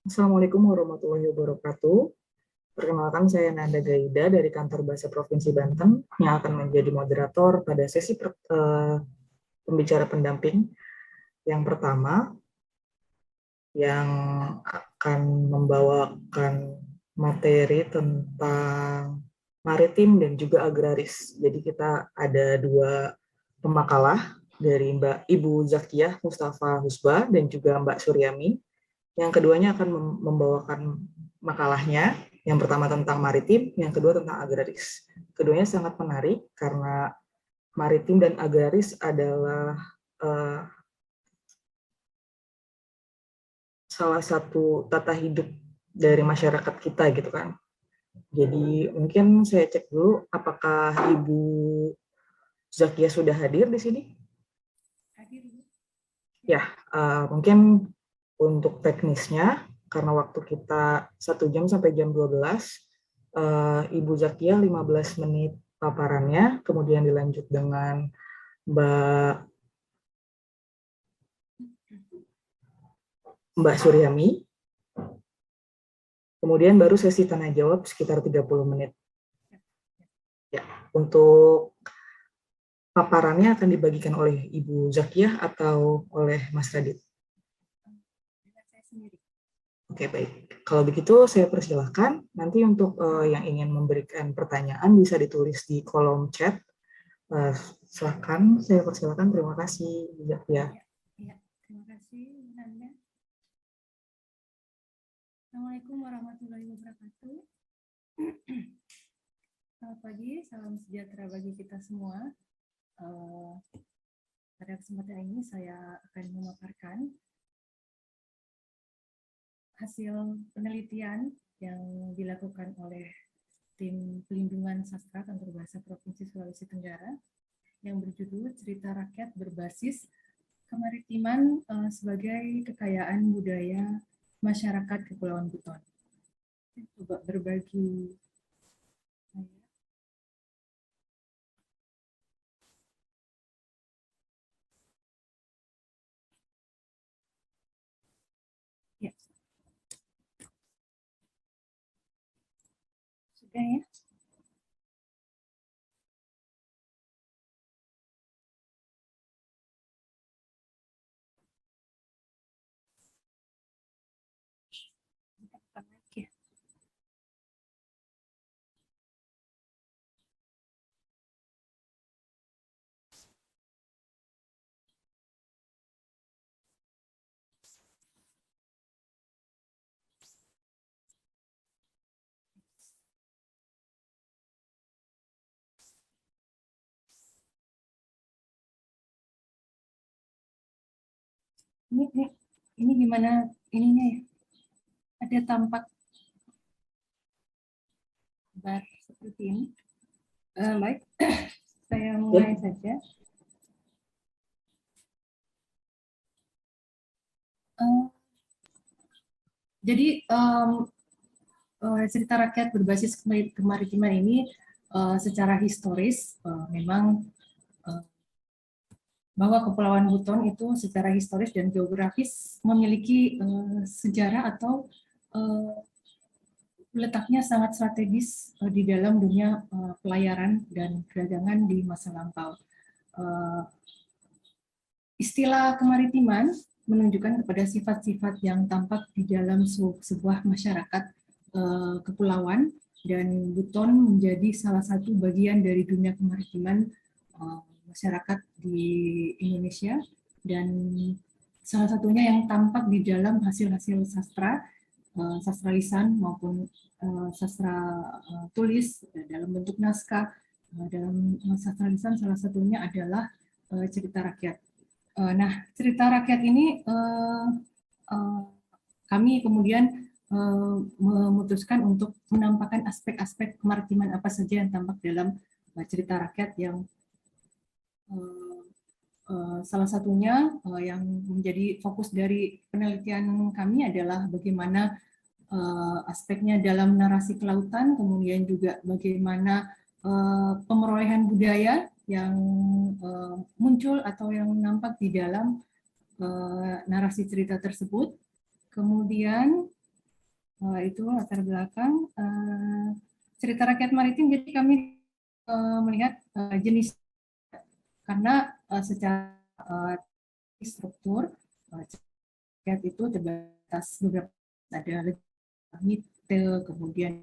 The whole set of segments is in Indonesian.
Assalamualaikum warahmatullahi wabarakatuh. Perkenalkan, saya Nanda Gaida dari Kantor Bahasa Provinsi Banten yang akan menjadi moderator pada sesi pembicara pendamping yang pertama, yang akan membawakan materi tentang maritim dan juga agraris. Jadi kita ada dua pemakalah dari Ibu Zakiyah Mustafa Husba dan juga Mbak Suryami. Yang keduanya akan membawakan makalahnya, yang pertama tentang maritim, yang kedua tentang agraris. Keduanya sangat menarik karena maritim dan agraris adalah salah satu tata hidup dari masyarakat kita gitu kan. Jadi mungkin saya cek dulu apakah Ibu Zakia sudah hadir di sini? Hadir. Ya, mungkin untuk teknisnya, karena waktu kita 1 jam sampai jam 12, Ibu Zakia 15 menit paparannya, kemudian dilanjut dengan Mbak Suryami, kemudian baru sesi tanya jawab sekitar 30 menit. Ya, untuk paparannya akan dibagikan oleh Ibu Zakia atau oleh Mas Radit? Oke, baik. Kalau begitu saya persilahkan. Nanti untuk yang ingin memberikan pertanyaan bisa ditulis di kolom chat. Silakan, saya persilakan. Terima kasih, Zakia. Ya, terima kasih, Nanda. Assalamualaikum warahmatullahi wabarakatuh. Selamat pagi, salam sejahtera bagi kita semua. Pada kesempatan ini saya akan memaparkan hasil penelitian yang dilakukan oleh tim pelindungan sastra Kantor Bahasa Provinsi Sulawesi Tenggara yang berjudul Cerita Rakyat Berbasis Kemaritiman sebagai Kekayaan Budaya Masyarakat Kepulauan Buton. Coba berbagi. Ya. Sudah ya? Ini gimana ininya ya? Ada tampak bar seperti ini. Baik, saya mulai saja. Jadi cerita rakyat berbasis kemaritiman ini secara historis memang bahwa Kepulauan Buton itu secara historis dan geografis memiliki sejarah atau letaknya sangat strategis di dalam dunia pelayaran dan perdagangan di masa lampau. Istilah kemaritiman menunjukkan kepada sifat-sifat yang tampak di dalam sebuah masyarakat kepulauan, dan Buton menjadi salah satu bagian dari dunia kemaritiman masyarakat di Indonesia, dan salah satunya yang tampak di dalam hasil-hasil sastra, sastra lisan maupun sastra tulis dalam bentuk naskah. Dalam sastra lisan salah satunya adalah cerita rakyat. Nah, cerita rakyat ini kami kemudian memutuskan untuk menampakkan aspek-aspek kemaritiman apa saja yang tampak dalam cerita rakyat, yang salah satunya yang menjadi fokus dari penelitian kami adalah bagaimana aspeknya dalam narasi kelautan, kemudian juga bagaimana pemerolehan budaya yang muncul atau yang nampak di dalam narasi cerita tersebut. Kemudian Itu latar belakang cerita rakyat maritim. Jadi kami melihat jenis, karena secara struktur rakyat itu terbatas beberapa, ada mite, kemudian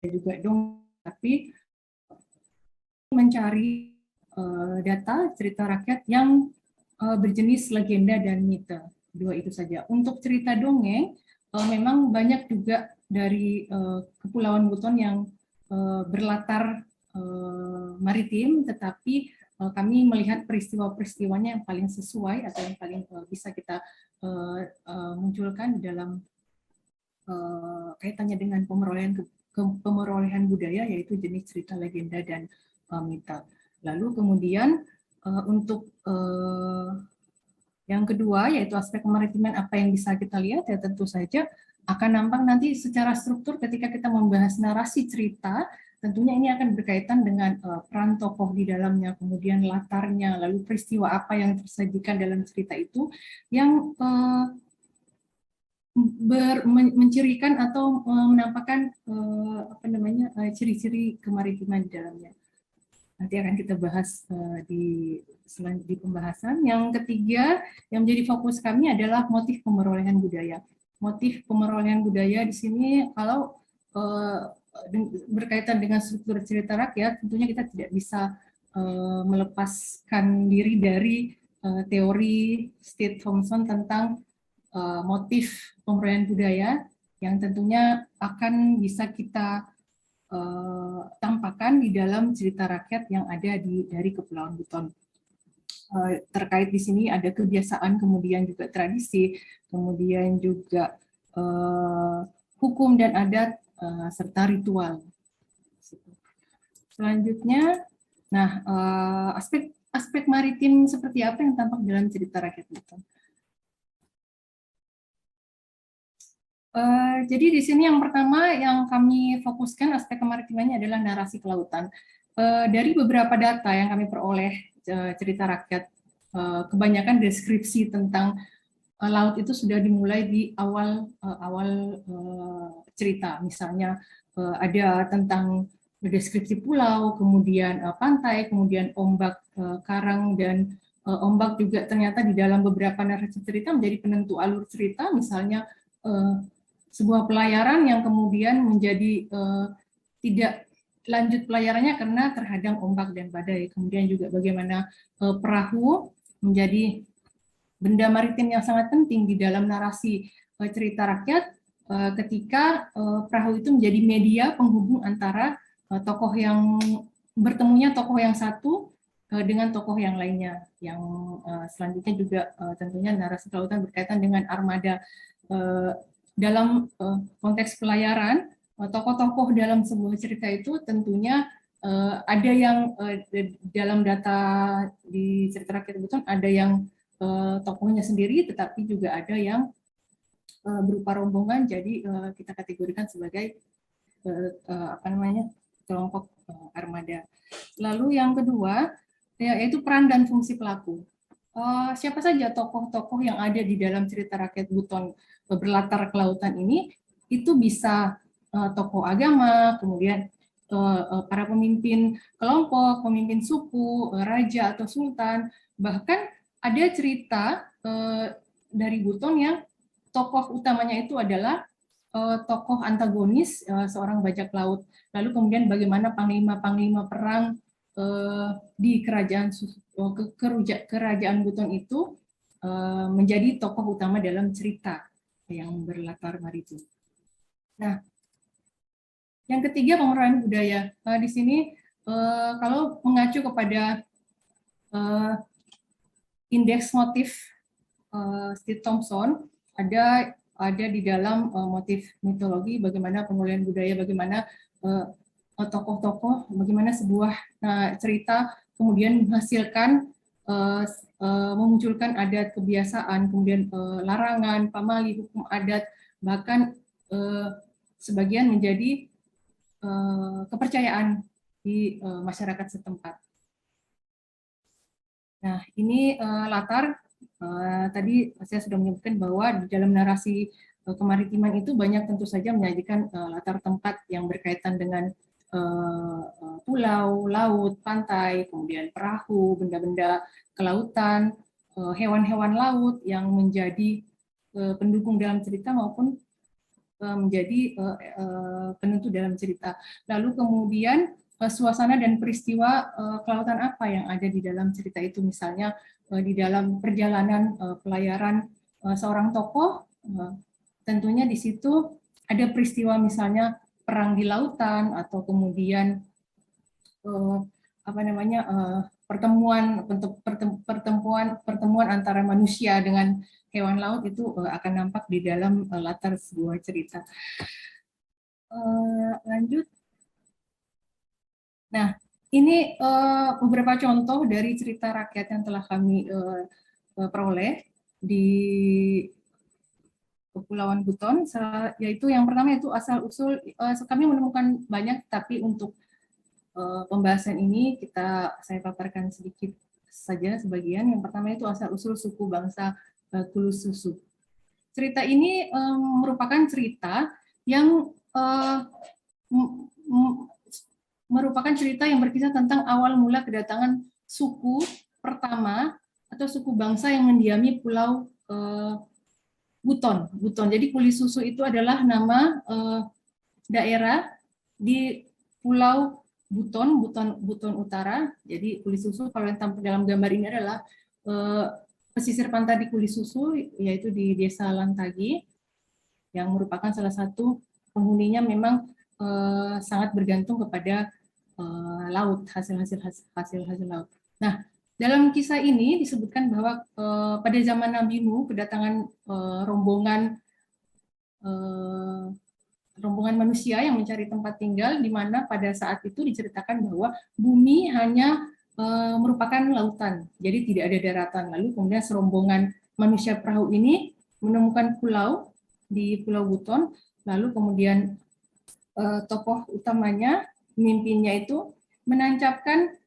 juga dong, tapi mencari data cerita rakyat yang berjenis legenda dan mite, dua itu saja. Untuk cerita dongeng memang banyak juga dari Kepulauan Buton yang berlatar maritim, tetapi kami melihat peristiwa-peristiwanya yang paling sesuai atau yang paling bisa kita munculkan dalam kaitannya dengan pemerolehan budaya, yaitu jenis cerita legenda dan mita. Lalu kemudian untuk yang kedua, yaitu aspek kemaritiman, apa yang bisa kita lihat, ya tentu saja akan nampak nanti secara struktur ketika kita membahas narasi cerita, tentunya ini akan berkaitan dengan peran tokoh di dalamnya, kemudian latarnya, lalu peristiwa apa yang tersajikan dalam cerita itu, yang mencirikan atau menampakkan ciri-ciri kemaritiman di dalamnya. Nanti akan kita bahas di pembahasan. Yang ketiga yang menjadi fokus kami adalah motif pemerolehan budaya. Motif pemerolehan budaya di sini kalau berkaitan dengan struktur cerita rakyat, tentunya kita tidak bisa melepaskan diri dari teori Steve Thompson tentang motif pemerolehan budaya yang tentunya akan bisa kita tampakkan di dalam cerita rakyat yang ada dari Kepulauan Buton. Terkait di sini ada kebiasaan, kemudian juga tradisi, kemudian juga hukum dan adat, serta ritual. Selanjutnya, nah aspek maritim seperti apa yang tampak dalam cerita rakyat Buton? Jadi di sini yang pertama yang kami fokuskan aspek kemaritimannya adalah narasi kelautan. Dari beberapa data yang kami peroleh cerita rakyat, kebanyakan deskripsi tentang laut itu sudah dimulai di awal cerita. Misalnya ada tentang deskripsi pulau, kemudian pantai, kemudian ombak, karang, dan ombak juga ternyata di dalam beberapa narasi cerita menjadi penentu alur cerita. Misalnya sebuah pelayaran yang kemudian menjadi tidak lanjut pelayarannya karena terhadang ombak dan badai. Kemudian juga bagaimana perahu menjadi benda maritim yang sangat penting di dalam narasi cerita rakyat ketika perahu itu menjadi media penghubung antara tokoh yang bertemunya tokoh yang satu dengan tokoh yang lainnya. Yang selanjutnya juga tentunya narasi kelautan berkaitan dengan armada. Dalam konteks pelayaran, tokoh-tokoh dalam sebuah cerita itu tentunya ada yang dalam data di cerita rakyat Buton ada yang tokohnya sendiri, tetapi juga ada yang berupa rombongan. Jadi kita kategorikan sebagai kelompok armada. Lalu yang kedua yaitu peran dan fungsi pelaku. Siapa saja tokoh-tokoh yang ada di dalam cerita rakyat Buton berlatar kelautan ini, itu bisa tokoh agama, kemudian para pemimpin kelompok, pemimpin suku, raja atau sultan. Bahkan ada cerita dari Buton yang tokoh utamanya itu adalah tokoh antagonis, seorang bajak laut. Lalu kemudian bagaimana panglima-panglima perang di kerajaan Buton itu menjadi tokoh utama dalam cerita yang berlatar maritim. Nah, yang ketiga pemerolehan budaya. Di sini kalau mengacu kepada indeks motif Steve Thompson, ada di dalam motif mitologi bagaimana pemulihan budaya, bagaimana tokoh-tokoh, bagaimana sebuah cerita kemudian menghasilkan memunculkan adat kebiasaan, kemudian larangan, pamali, hukum adat, bahkan sebagian menjadi kepercayaan di masyarakat setempat. Nah, ini latar. Tadi saya sudah menyebutkan bahwa di dalam narasi kemaritiman itu banyak tentu saja menyajikan latar tempat yang berkaitan dengan pulau, laut, pantai, kemudian perahu, benda-benda kelautan, hewan-hewan laut yang menjadi pendukung dalam cerita maupun menjadi penentu dalam cerita. Lalu kemudian suasana dan peristiwa kelautan apa yang ada di dalam cerita itu, misalnya di dalam perjalanan pelayaran seorang tokoh, tentunya di situ ada peristiwa misalnya perang di lautan atau kemudian pertemuan antara manusia dengan hewan laut itu akan nampak di dalam latar sebuah cerita. Lanjut. Nah, ini beberapa contoh dari cerita rakyat yang telah kami peroleh di Kepulauan Buton, yaitu yang pertama itu asal-usul, kami menemukan banyak, tapi untuk pembahasan ini saya paparkan sedikit saja sebagian. Yang pertama itu asal-usul suku bangsa Kulususu. Cerita ini merupakan cerita yang merupakan cerita yang berkisah tentang awal mula kedatangan suku pertama atau suku bangsa yang mendiami Pulau Buton. Jadi Kulisusu itu adalah nama daerah di Pulau Buton Utara. Jadi Kulisusu kalau yang tampil dalam gambar ini adalah pesisir pantai di Kulisusu, yaitu di Desa Lantagi, yang merupakan salah satu penghuninya memang sangat bergantung kepada laut, hasil laut. Nah, dalam kisah ini disebutkan bahwa pada zaman Nabi Nuh kedatangan rombongan manusia yang mencari tempat tinggal, di mana pada saat itu diceritakan bahwa bumi hanya merupakan lautan, jadi tidak ada daratan. Lalu kemudian serombongan manusia perahu ini menemukan pulau di Pulau Buton, lalu kemudian tokoh utamanya, pemimpinnya itu menancapkan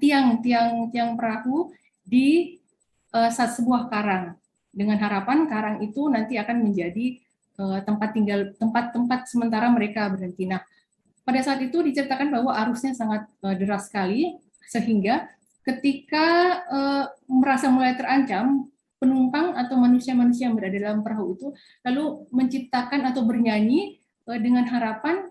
tiang perahu di sebuah karang, dengan harapan karang itu nanti akan menjadi tempat sementara mereka berhenti. Nah, pada saat itu diceritakan bahwa arusnya sangat deras sekali, sehingga ketika merasa mulai terancam, penumpang atau manusia-manusia yang berada dalam perahu itu lalu menciptakan atau bernyanyi dengan harapan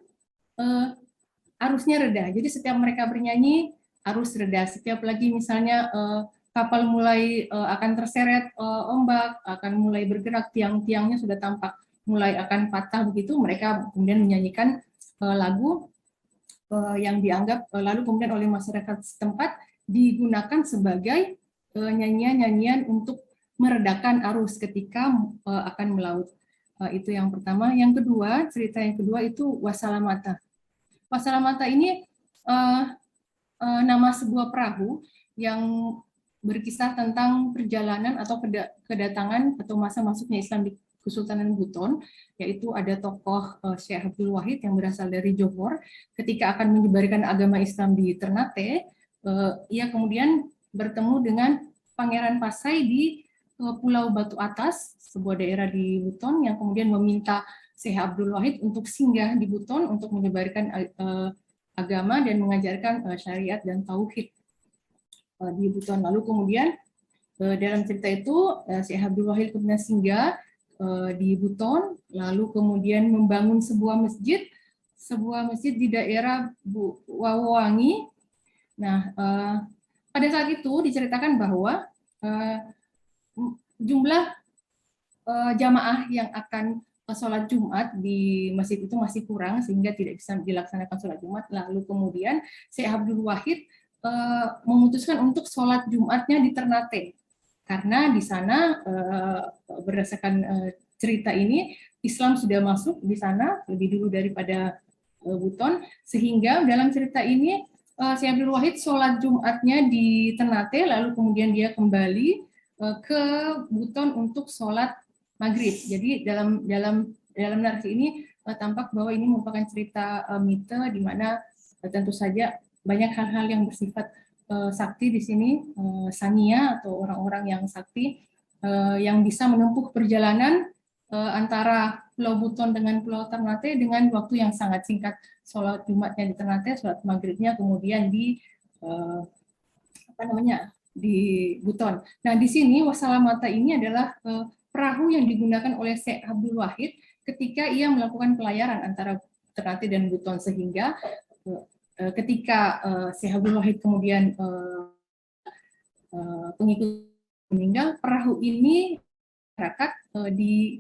arusnya reda. Jadi setiap mereka bernyanyi, arus reda. Setiap lagi misalnya kapal mulai akan terseret ombak, akan mulai bergerak, tiang-tiangnya sudah tampak mulai akan patah begitu, mereka kemudian menyanyikan lagu yang dianggap lalu kemudian oleh masyarakat setempat digunakan sebagai nyanyian-nyanyian untuk meredakan arus ketika akan melaut. Itu yang pertama. Yang kedua, cerita yang kedua itu Wasalamata. Wasalamata ini nama sebuah perahu yang berkisah tentang perjalanan atau kedatangan atau masa masuknya Islam di Kesultanan Buton, yaitu ada tokoh Syekh Abdul Wahid yang berasal dari Johor. Ketika akan menyebarkan agama Islam di Ternate, ia kemudian bertemu dengan Pangeran Pasai di Pulau Batu Atas, sebuah daerah di Buton, yang kemudian meminta Syekh Abdul Wahid untuk singgah di Buton untuk menyebarkan agama dan mengajarkan syariat dan tauhid di Buton. Lalu kemudian dalam cerita itu Syekh Abdul Wahid kemudian singgah di Buton, lalu kemudian membangun sebuah masjid di daerah Wawangi. Nah, pada saat itu diceritakan bahwa jumlah jamaah yang akan sholat Jumat di masjid itu masih kurang, sehingga tidak bisa dilaksanakan sholat Jumat. Lalu kemudian Syekh Abdul Wahid memutuskan untuk sholat Jumatnya di Ternate, karena di sana berdasarkan cerita ini Islam sudah masuk di sana lebih dulu daripada Buton, sehingga dalam cerita ini Syekh Abdul Wahid sholat Jumatnya di Ternate, lalu kemudian dia kembali ke Buton untuk sholat Maghrib. Jadi dalam narasi ini tampak bahwa ini merupakan cerita mite, di mana tentu saja banyak hal-hal yang bersifat sakti di sini, sania atau orang-orang yang sakti yang bisa menempuh perjalanan antara Pulau Buton dengan Pulau Ternate dengan waktu yang sangat singkat. Sholat Jumatnya di Ternate, sholat maghribnya kemudian di di Buton. Nah, di sini Wasalamata ini adalah perahu yang digunakan oleh Syekh Abdul Wahid ketika ia melakukan pelayaran antara Ternate dan Buton, sehingga ketika Syekh Abdul Wahid kemudian pengikut meninggal, perahu ini masyarakat di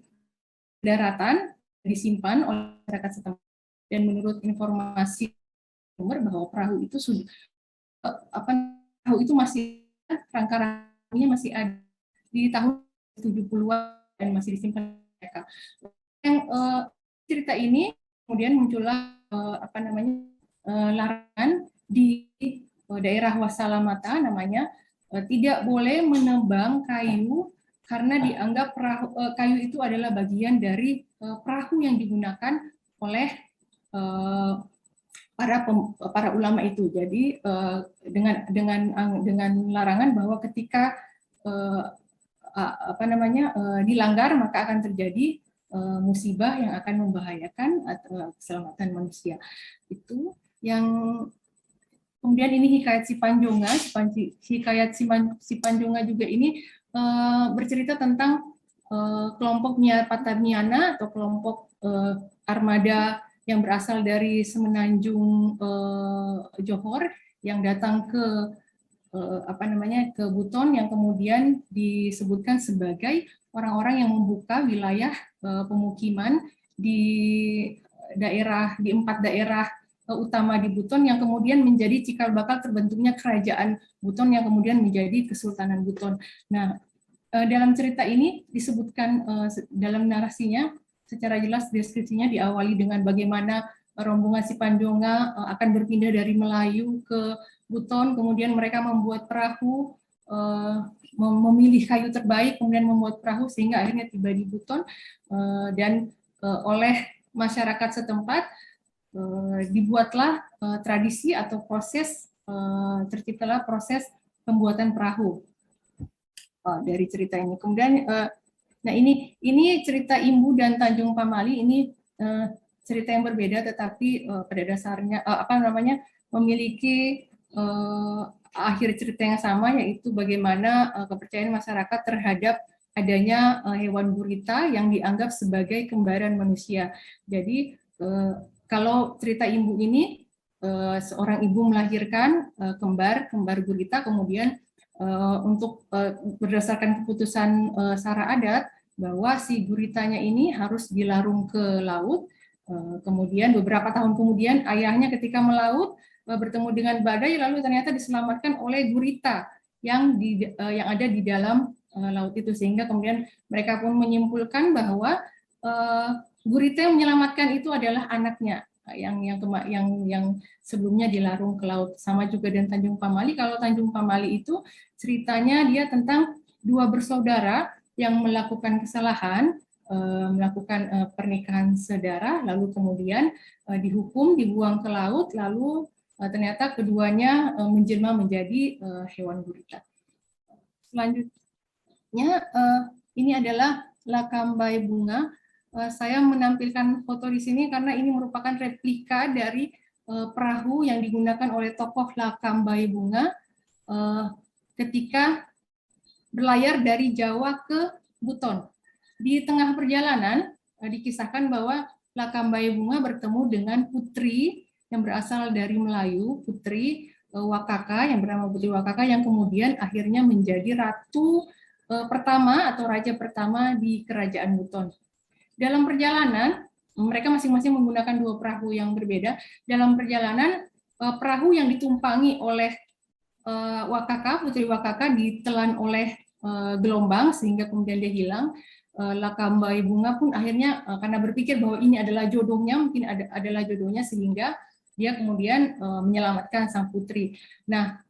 daratan disimpan oleh masyarakat setempat, dan menurut informasi sumber bahwa perahu itu sudah perahu itu masih rangka-rangkanya masih ada di tahun 70-an dan masih disimpan mereka. Yang cerita ini kemudian muncullah larangan di daerah Wasalamata namanya, tidak boleh menebang kayu karena dianggap kayu itu adalah bagian dari perahu yang digunakan oleh para ulama itu. Jadi dengan larangan bahwa ketika dilanggar maka akan terjadi musibah yang akan membahayakan keselamatan manusia. Itu yang kemudian ini hikayat Sipanjonga. Hikayat Sipanjonga juga ini bercerita tentang kelompok Patamiana atau kelompok armada yang berasal dari Semenanjung Johor yang datang ke ke Buton, yang kemudian disebutkan sebagai orang-orang yang membuka wilayah pemukiman di 4 daerah utama di Buton, yang kemudian menjadi cikal bakal terbentuknya kerajaan Buton yang kemudian menjadi Kesultanan Buton. Nah, dalam cerita ini disebutkan dalam narasinya secara jelas, deskripsinya diawali dengan bagaimana rombongan Sipanjonga akan berpindah dari Melayu ke Buton, kemudian mereka membuat perahu, memilih kayu terbaik, kemudian membuat perahu sehingga akhirnya tiba di Buton, dan oleh masyarakat setempat dibuatlah tradisi atau proses, terciptalah proses pembuatan perahu dari cerita ini. Kemudian, nah ini cerita Imbu dan Tanjung Pamali, ini cerita yang berbeda, tetapi pada dasarnya memiliki akhir cerita yang sama, yaitu bagaimana kepercayaan masyarakat terhadap adanya hewan gurita yang dianggap sebagai kembaran manusia. Jadi kalau cerita Imbu ini, seorang ibu melahirkan kembar gurita, kemudian untuk berdasarkan keputusan sara adat bahwa si guritanya ini harus dilarung ke laut. Kemudian beberapa tahun kemudian ayahnya ketika melaut bertemu dengan badai, lalu ternyata diselamatkan oleh gurita yang ada di dalam laut itu, sehingga kemudian mereka pun menyimpulkan bahwa gurita yang menyelamatkan itu adalah anaknya yang sebelumnya dilarung ke laut. Sama juga dengan Tanjung Pamali. Kalau Tanjung Pamali itu ceritanya dia tentang 2 bersaudara yang melakukan kesalahan, melakukan pernikahan sedara, lalu kemudian dihukum, dibuang ke laut, lalu ternyata keduanya menjelma menjadi hewan gurita. Selanjutnya ini adalah lakambai bunga. Saya menampilkan foto di sini karena ini merupakan replika dari perahu yang digunakan oleh tokoh lakambai bunga ketika berlayar dari Jawa ke Buton. Di tengah perjalanan dikisahkan bahwa lakambai bunga bertemu dengan putri yang berasal dari Melayu, Putri Wakaka, yang bernama Putri Wakaka, yang kemudian akhirnya menjadi ratu pertama atau raja pertama di kerajaan Buton. Dalam perjalanan, mereka masing-masing menggunakan 2 perahu yang berbeda. Dalam perjalanan, perahu yang ditumpangi oleh Wakaka, Putri Wakaka, ditelan oleh gelombang sehingga kemudian dia hilang. Lakambai bunga pun akhirnya karena berpikir bahwa ini adalah jodohnya, mungkin adalah jodohnya, sehingga dia kemudian menyelamatkan sang putri. Nah,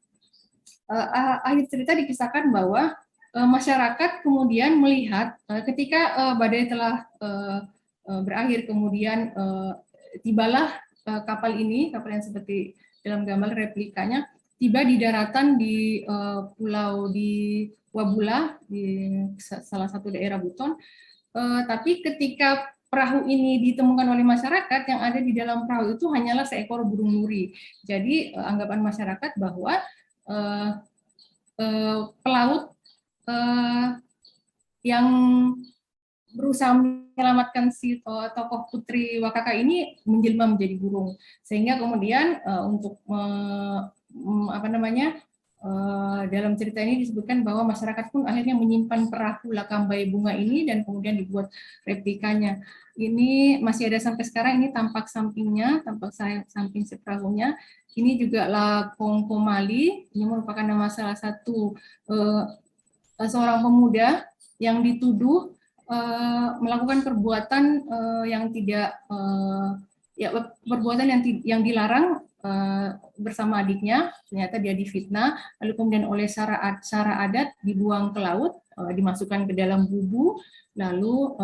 akhir cerita dikisahkan bahwa masyarakat kemudian melihat ketika badai telah berakhir, kemudian tibalah kapal ini, kapal yang seperti dalam gambar replikanya, tiba di daratan di pulau di Wabula di salah satu daerah Buton. Tapi ketika perahu ini ditemukan oleh masyarakat, yang ada di dalam perahu itu hanyalah seekor burung nuri. Jadi anggapan masyarakat bahwa pelaut yang berusaha menyelamatkan si tokoh Putri Wakaka ini menjelma menjadi burung, sehingga kemudian untuk dalam cerita ini disebutkan bahwa masyarakat pun akhirnya menyimpan perahu Lakambai bunga ini dan kemudian dibuat replikanya. Ini masih ada sampai sekarang, ini tampak sampingnya, tampak samping si perahunya. Ini juga Lakongkomali, ini merupakan nama salah satu seorang pemuda yang dituduh melakukan perbuatan yang tidak perbuatan yang dilarang bersama adiknya. Ternyata dia difitnah, lalu kemudian oleh Sara adat dibuang ke laut, dimasukkan ke dalam bubu, lalu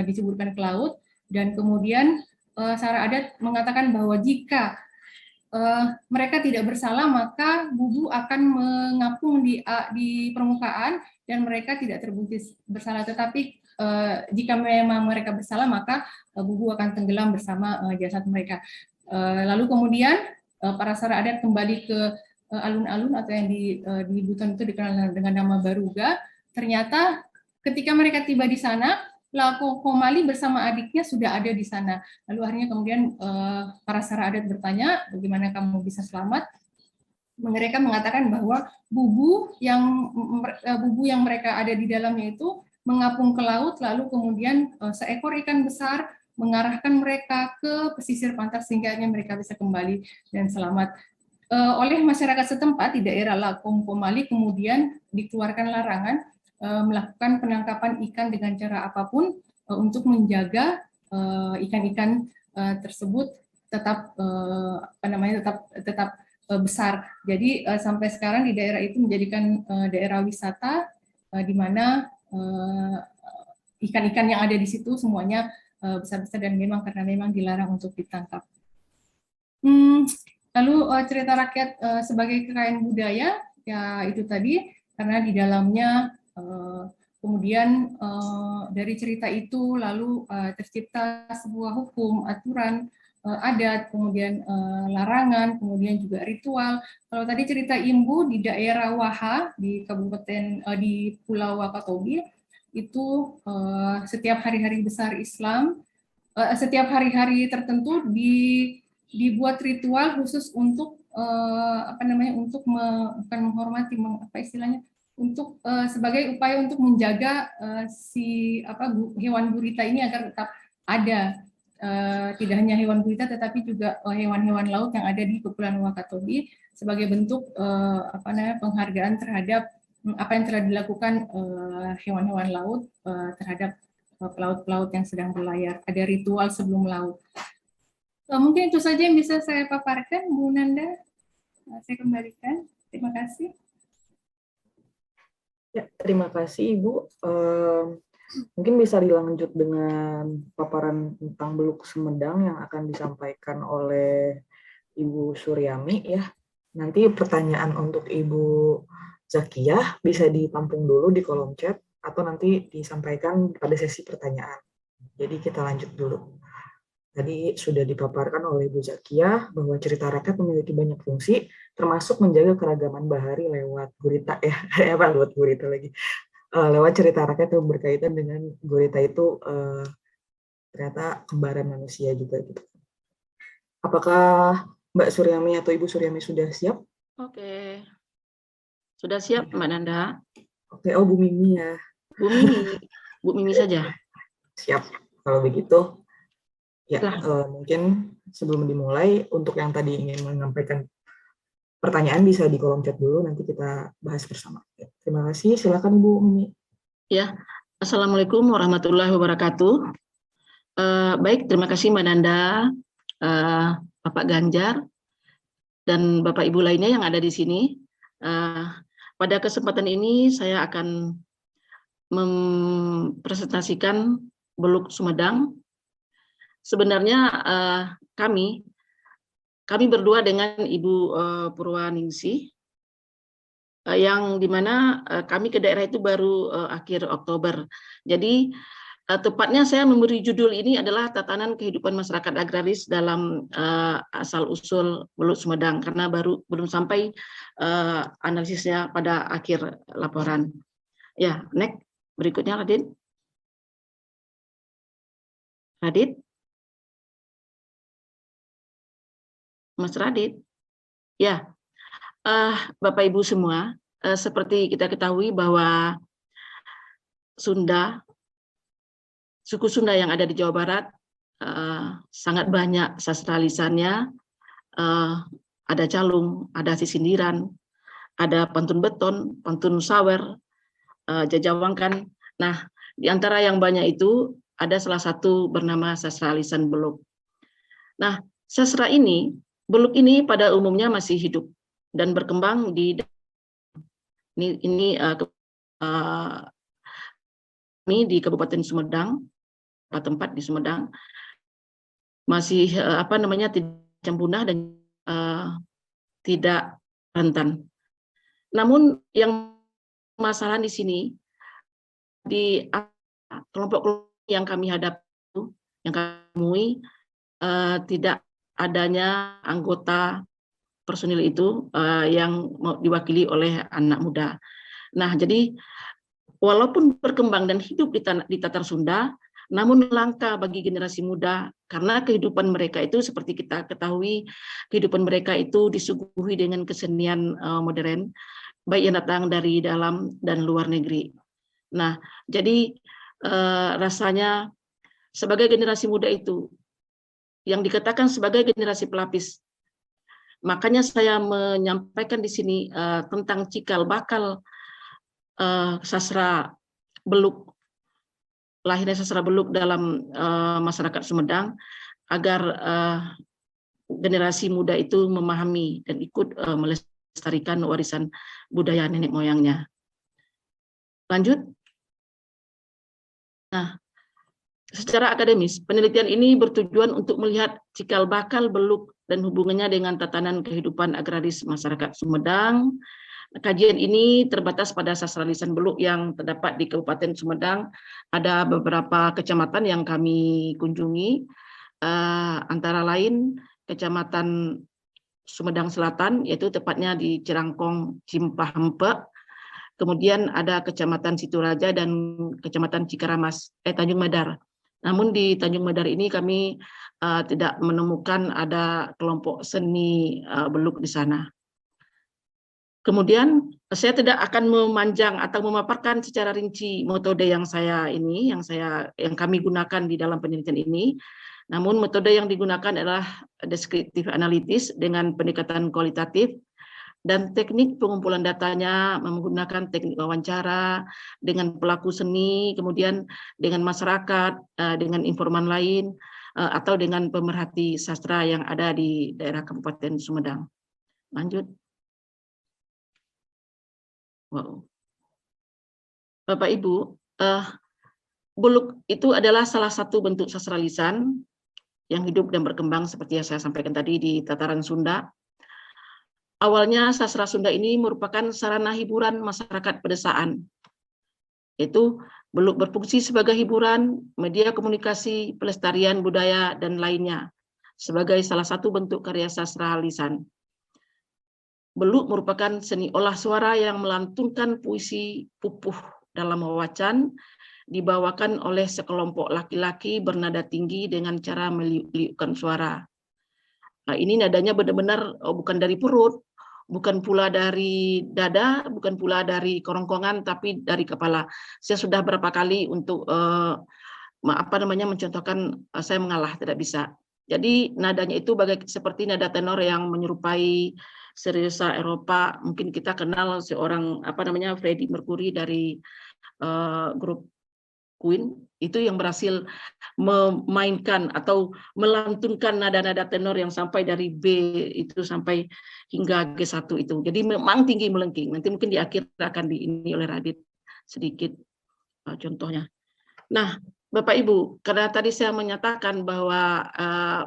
diceburkan ke laut, dan kemudian Sara adat mengatakan bahwa jika mereka tidak bersalah, maka bubu akan mengapung di permukaan dan mereka tidak terbukti bersalah. Tetapi jika memang mereka bersalah, maka bubu akan tenggelam bersama jasad mereka. Lalu kemudian para Sara adat kembali ke alun-alun atau yang di Buton itu dikenal dengan nama Baruga. Ternyata ketika mereka tiba di sana, Lakongkomali bersama adiknya sudah ada di sana. Lalu akhirnya kemudian para Sara adat bertanya, bagaimana kamu bisa selamat? Mereka mengatakan bahwa bubu yang mereka ada di dalamnya itu mengapung ke laut, lalu kemudian seekor ikan besar mengarahkan mereka ke pesisir pantai sehingga mereka bisa kembali dan selamat. Oleh masyarakat setempat di daerah Lakongkomali kemudian dikeluarkan larangan melakukan penangkapan ikan dengan cara apapun untuk menjaga ikan-ikan tersebut tetap tetap besar. Jadi sampai sekarang di daerah itu menjadikan daerah wisata di mana ikan-ikan yang ada di situ semuanya besar-besar dan karena memang dilarang untuk ditangkap. Lalu cerita rakyat sebagai kekayaan budaya, ya itu tadi, karena di dalamnya kemudian dari cerita itu lalu tercipta sebuah hukum, aturan, adat, kemudian larangan, kemudian juga ritual. Kalau tadi cerita Imbu di daerah Waha, di Kabupaten, di Pulau Wakatobi, itu setiap hari-hari besar Islam, setiap hari-hari tertentu dibuat ritual khusus untuk untuk bukan menghormati, untuk sebagai upaya untuk menjaga hewan gurita ini agar tetap ada, tidak hanya hewan gurita tetapi juga hewan-hewan laut yang ada di Kepulauan Wakatobi sebagai bentuk penghargaan terhadap apa yang telah dilakukan hewan-hewan laut terhadap pelaut-pelaut yang sedang berlayar. Ada ritual sebelum laut. Mungkin itu saja yang bisa saya paparkan, Bu Nanda. Saya kembalikan. Terima kasih. Ya, terima kasih Ibu. Mungkin bisa dilanjut dengan paparan tentang Beluk Sumedang yang akan disampaikan oleh Ibu Suryami ya. Nanti pertanyaan untuk Ibu Zakiyah bisa ditampung dulu di kolom chat atau nanti disampaikan pada sesi pertanyaan. Jadi kita lanjut dulu. Tadi sudah dipaparkan oleh Ibu Zakiyah bahwa cerita rakyat memiliki banyak fungsi, termasuk menjaga keragaman bahari lewat gurita lewat gurita lagi. Lewat cerita rakyat yang berkaitan dengan gurita itu ternyata kembaran manusia juga gitu. Apakah Mbak Suryami atau Ibu Suryami sudah siap? Oke. Sudah siap Mbak Nanda? Oke, oh Bu Mimi ya. Bu Mimi saja. Siap. Kalau begitu, ya mungkin sebelum dimulai, untuk yang tadi ingin menyampaikan pertanyaan bisa di kolom chat dulu, nanti kita bahas bersama. Terima kasih, silakan Bu Mimi. Ya, Assalamualaikum warahmatullahi wabarakatuh. Baik, terima kasih Mbak Nanda, Bapak Ganjar, dan Bapak Ibu lainnya yang ada di sini. Pada kesempatan ini saya akan mempresentasikan Beluk Sumedang. Sebenarnya kami berdua dengan Ibu Purwaningsih yang dimana kami ke daerah itu baru akhir Oktober. Jadi tepatnya saya memberi judul ini adalah tatanan kehidupan masyarakat agraris dalam asal-usul Belut Sumedang, karena belum sampai analisisnya pada akhir laporan. Ya, next berikutnya Radit. Radit, Mas Radit. Ya, Bapak Ibu semua, seperti kita ketahui bahwa suku Sunda yang ada di Jawa Barat sangat banyak sastra lisannya, ada calung, ada sisindiran, ada pantun beton, pantun sawer, jajawangkan. Nah, di antara yang banyak itu ada salah satu bernama sastra lisan Beluk. Nah, sastra ini, Beluk ini pada umumnya masih hidup dan berkembang di di Kabupaten Sumedang, tempat di Sumedang masih tidak punah dan tidak rentan. Namun yang masalah di sini di kelompok yang kami hadapi, yang kami temui, tidak adanya anggota personil itu yang diwakili oleh anak muda. Nah, jadi walaupun berkembang dan hidup di Tatar Sunda, namun langka bagi generasi muda karena kehidupan mereka itu seperti kita ketahui, kehidupan mereka itu disuguhi dengan kesenian modern, baik yang datang dari dalam dan luar negeri. Nah, jadi rasanya sebagai generasi muda itu yang dikatakan sebagai generasi pelapis, makanya saya menyampaikan di sini tentang cikal bakal sastra Beluk, lahirnya sastra Beluk dalam masyarakat Sumedang, agar generasi muda itu memahami dan ikut melestarikan warisan budaya nenek moyangnya. Lanjut. Nah, secara akademis, penelitian ini bertujuan untuk melihat cikal bakal Beluk dan hubungannya dengan tatanan kehidupan agraris masyarakat Sumedang. Kajian ini terbatas pada sastra lisan Beluk yang terdapat di Kabupaten Sumedang. Ada beberapa kecamatan yang kami kunjungi, antara lain Kecamatan Sumedang Selatan, yaitu tepatnya di Cerangkong, Cimpahempe. Kemudian ada Kecamatan Situraja dan Kecamatan Cikaramas, Tanjung Medar. Namun di Tanjung Medar ini kami tidak menemukan ada kelompok seni Beluk di sana. Kemudian saya tidak akan memanjang atau memaparkan secara rinci metode yang kami gunakan di dalam penelitian ini. Namun metode yang digunakan adalah deskriptif analitis dengan pendekatan kualitatif, dan teknik pengumpulan datanya menggunakan teknik wawancara dengan pelaku seni, kemudian dengan masyarakat, dengan informan lain, atau dengan pemerhati sastra yang ada di daerah Kabupaten Sumedang. Lanjut. Wow. Bapak Ibu, Beluk itu adalah salah satu bentuk sastra lisan yang hidup dan berkembang seperti yang saya sampaikan tadi di tataran Sunda. Awalnya sastra Sunda ini merupakan sarana hiburan masyarakat pedesaan. Itu Beluk berfungsi sebagai hiburan, media komunikasi, pelestarian budaya, dan lainnya, sebagai salah satu bentuk karya sastra lisan. Beluk merupakan seni olah suara yang melantunkan puisi pupuh dalam wawacan, dibawakan oleh sekelompok laki-laki bernada tinggi dengan cara meliuk-liukkan suara. Nah, ini nadanya benar-benar bukan dari perut, bukan pula dari dada, bukan pula dari kerongkongan, tapi dari kepala. Saya sudah berapa kali untuk mencontohkan, saya mengalah, tidak bisa. Jadi nadanya itu seperti nada tenor yang menyerupai seriosa Eropa. Mungkin kita kenal seorang Freddie Mercury dari grup Queen, itu yang berhasil memainkan atau melantunkan nada-nada tenor yang sampai dari B itu sampai hingga G1 itu. Jadi memang tinggi melengking. Nanti mungkin di akhir akan ini oleh Radit sedikit contohnya. Nah, Bapak Ibu, karena tadi saya menyatakan bahwa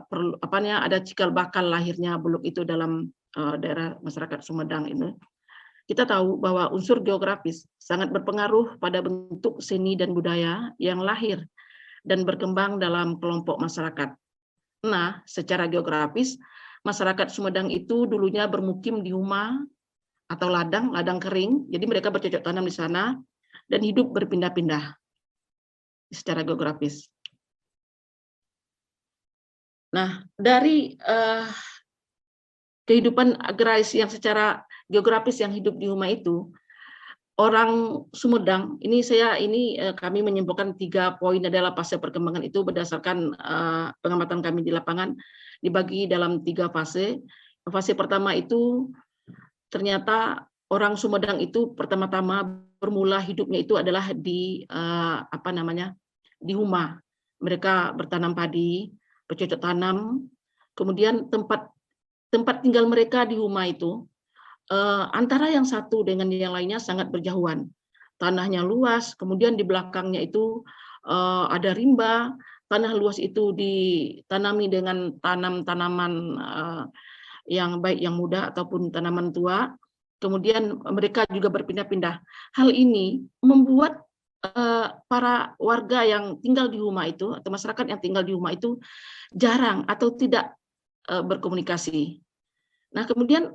ada cikal bakal lahirnya Beluk itu dalam daerah masyarakat Sumedang ini. kita tahu bahwa unsur geografis sangat berpengaruh pada bentuk seni dan budaya yang lahir dan berkembang dalam kelompok masyarakat. Nah, secara geografis, masyarakat Sumedang itu dulunya bermukim di huma atau ladang kering, jadi mereka bercocok tanam di sana dan hidup berpindah-pindah secara geografis. Nah, dari kehidupan agraris yang secara geografis yang hidup di huma itu, orang Sumedang, kami menyimpulkan 3 poin adalah fase perkembangan itu berdasarkan pengamatan kami di lapangan, dibagi dalam 3 fase. Fase pertama itu ternyata orang Sumedang itu pertama-tama bermula hidupnya itu adalah di di huma. Mereka bertanam padi, bercocok tanam, kemudian tempat tinggal mereka di huma itu antara yang satu dengan yang lainnya sangat berjauhan. Tanahnya luas, kemudian di belakangnya itu ada rimba, tanah luas itu ditanami dengan tanaman yang baik yang muda ataupun tanaman tua. Kemudian mereka juga berpindah-pindah. Hal ini membuat para warga yang tinggal di huma itu atau masyarakat yang tinggal di huma itu jarang atau tidak berkomunikasi. Nah, kemudian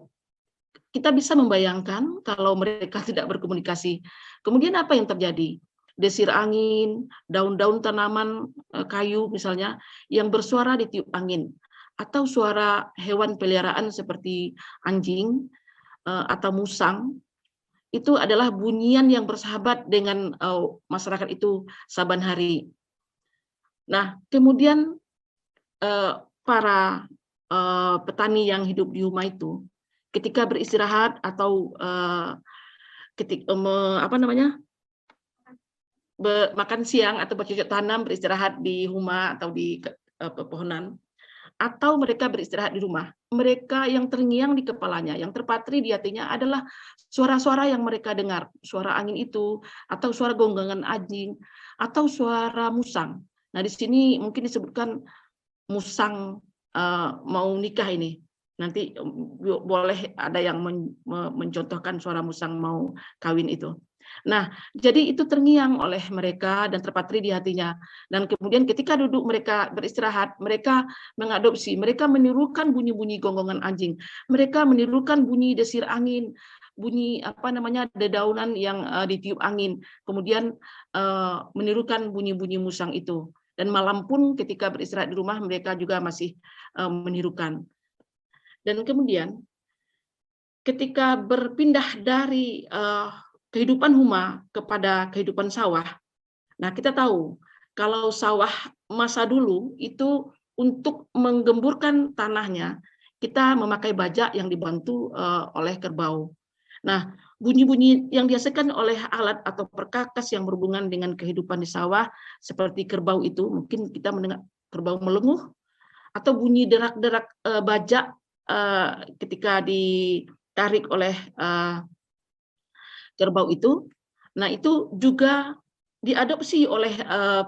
kita bisa membayangkan kalau mereka tidak berkomunikasi, kemudian apa yang terjadi? Desir angin, daun-daun tanaman kayu misalnya yang bersuara ditiup angin, atau suara hewan peliharaan seperti anjing atau musang, itu adalah bunyian yang bersahabat dengan masyarakat itu saban hari. Nah, kemudian para petani yang hidup di huma itu, ketika beristirahat atau makan siang atau bercocok tanam, beristirahat di huma atau di pepohonan, atau mereka beristirahat di rumah, mereka yang terngiang di kepalanya, yang terpatri di hatinya adalah suara-suara yang mereka dengar, suara angin itu, atau suara gonggongan anjing, atau suara musang. Nah, di sini mungkin disebutkan musang mau nikah ini. Nanti boleh ada yang mencontohkan suara musang mau kawin itu. Nah, jadi itu terngiang oleh mereka dan terpatri di hatinya. Dan kemudian ketika duduk mereka beristirahat, mereka mengadopsi, mereka menirukan bunyi-bunyi gonggongan anjing. Mereka menirukan bunyi desir angin, bunyi dedaunan yang ditiup angin. Kemudian menirukan bunyi-bunyi musang itu. Dan malam pun ketika beristirahat di rumah mereka juga masih menirukan. Dan kemudian ketika berpindah dari kehidupan huma kepada kehidupan sawah, nah kita tahu kalau sawah masa dulu itu untuk menggemburkan tanahnya kita memakai bajak yang dibantu oleh kerbau. Nah, bunyi-bunyi yang dihasilkan oleh alat atau perkakas yang berhubungan dengan kehidupan di sawah seperti kerbau itu, mungkin kita mendengar kerbau melenguh atau bunyi derak-derak bajak ketika ditarik oleh kerbau itu. Nah, itu juga diadopsi oleh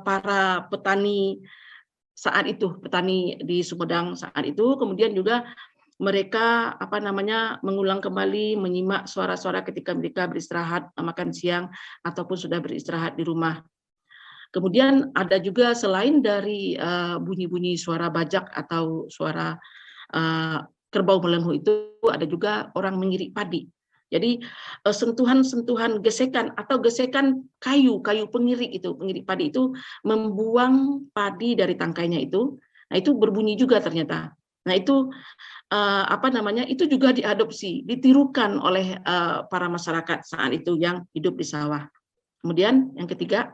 para petani saat itu, petani di Sumedang saat itu. Kemudian juga mereka mengulang kembali menyimak suara-suara ketika mereka beristirahat makan siang ataupun sudah beristirahat di rumah. Kemudian ada juga selain dari bunyi-bunyi suara bajak atau suara kerbau melenguh itu, ada juga orang mengirik padi. Jadi sentuhan-sentuhan gesekan atau gesekan kayu pengirik itu, pengirik padi itu membuang padi dari tangkainya itu. Nah, itu berbunyi juga ternyata. Nah, itu itu juga diadopsi, ditirukan oleh para masyarakat saat itu yang hidup di sawah. Kemudian yang ketiga,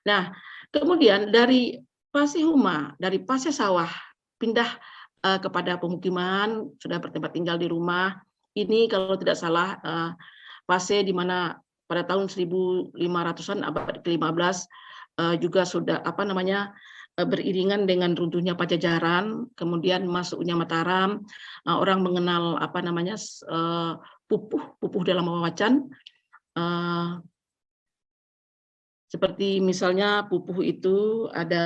nah, kemudian dari fase huma, dari fase sawah pindah kepada pemukiman, sudah bertempat tinggal di rumah. Ini kalau tidak salah fase di mana pada tahun 1500-an abad ke-15 juga sudah beriringan dengan runtuhnya Pajajaran, kemudian masuknya Mataram, orang mengenal pupuh dalam wawacan. Seperti misalnya pupuh itu ada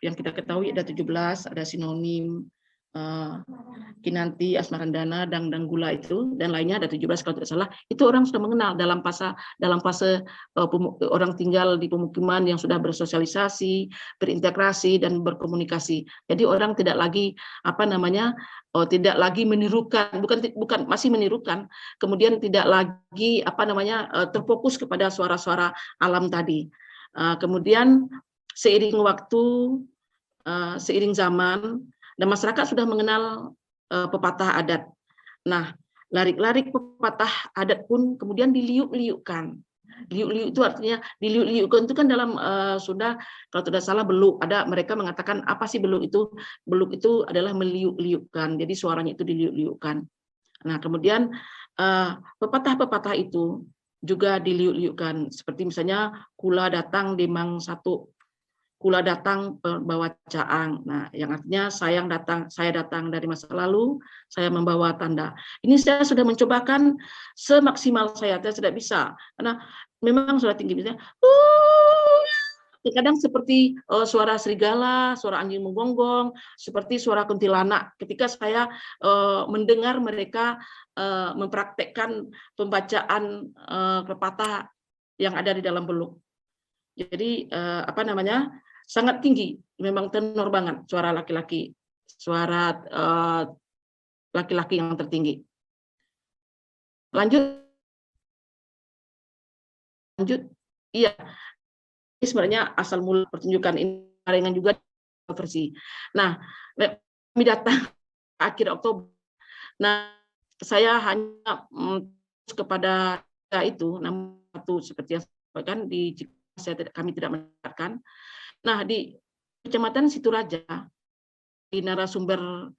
yang kita ketahui ada 17, ada sinonim, Kinanti, Asmarandana, Dang Gula itu, dan lainnya ada 17 kalau tidak salah, itu orang sudah mengenal dalam fase orang tinggal di pemukiman yang sudah bersosialisasi, berintegrasi dan berkomunikasi. Jadi orang tidak lagi tidak lagi menirukan, bukan masih menirukan, kemudian tidak lagi terfokus kepada suara-suara alam tadi. Kemudian seiring waktu, seiring zaman, dan masyarakat sudah mengenal pepatah adat. Nah, larik-larik pepatah adat pun kemudian diliuk-liukkan. Liuk-liuk itu artinya diliuk-liukkan itu kan dalam Sunda, kalau tidak salah beluk. Ada mereka mengatakan apa sih beluk itu? Beluk itu adalah meliuk-liukkan. Jadi suaranya itu diliuk-liukkan. Nah, kemudian pepatah-pepatah itu juga diliuk-liukkan. Seperti misalnya kula datang di mang satu, kula datang bawa caang. Nah, yang artinya saya datang dari masa lalu, saya membawa tanda. Ini saya sudah mencobakan semaksimal saya tidak bisa, karena memang sudah tinggi. Misalnya, kadang seperti suara serigala, suara anjing menggonggong, seperti suara kuntilanak. Ketika saya mendengar mereka mempraktekkan pembacaan pepatah yang ada di dalam beluk. Jadi sangat tinggi, memang tenor banget suara laki-laki, suara laki-laki yang tertinggi. Lanjut, iya. Ini sebenarnya asal mula pertunjukan ini dengan juga versi. Nah, kami datang akhir Oktober. Nah, saya hanya kepada itu, namun satu seperti yang saya sampaikan kami tidak mendapatkan. Nah, di Kecamatan Situraja, di narasumber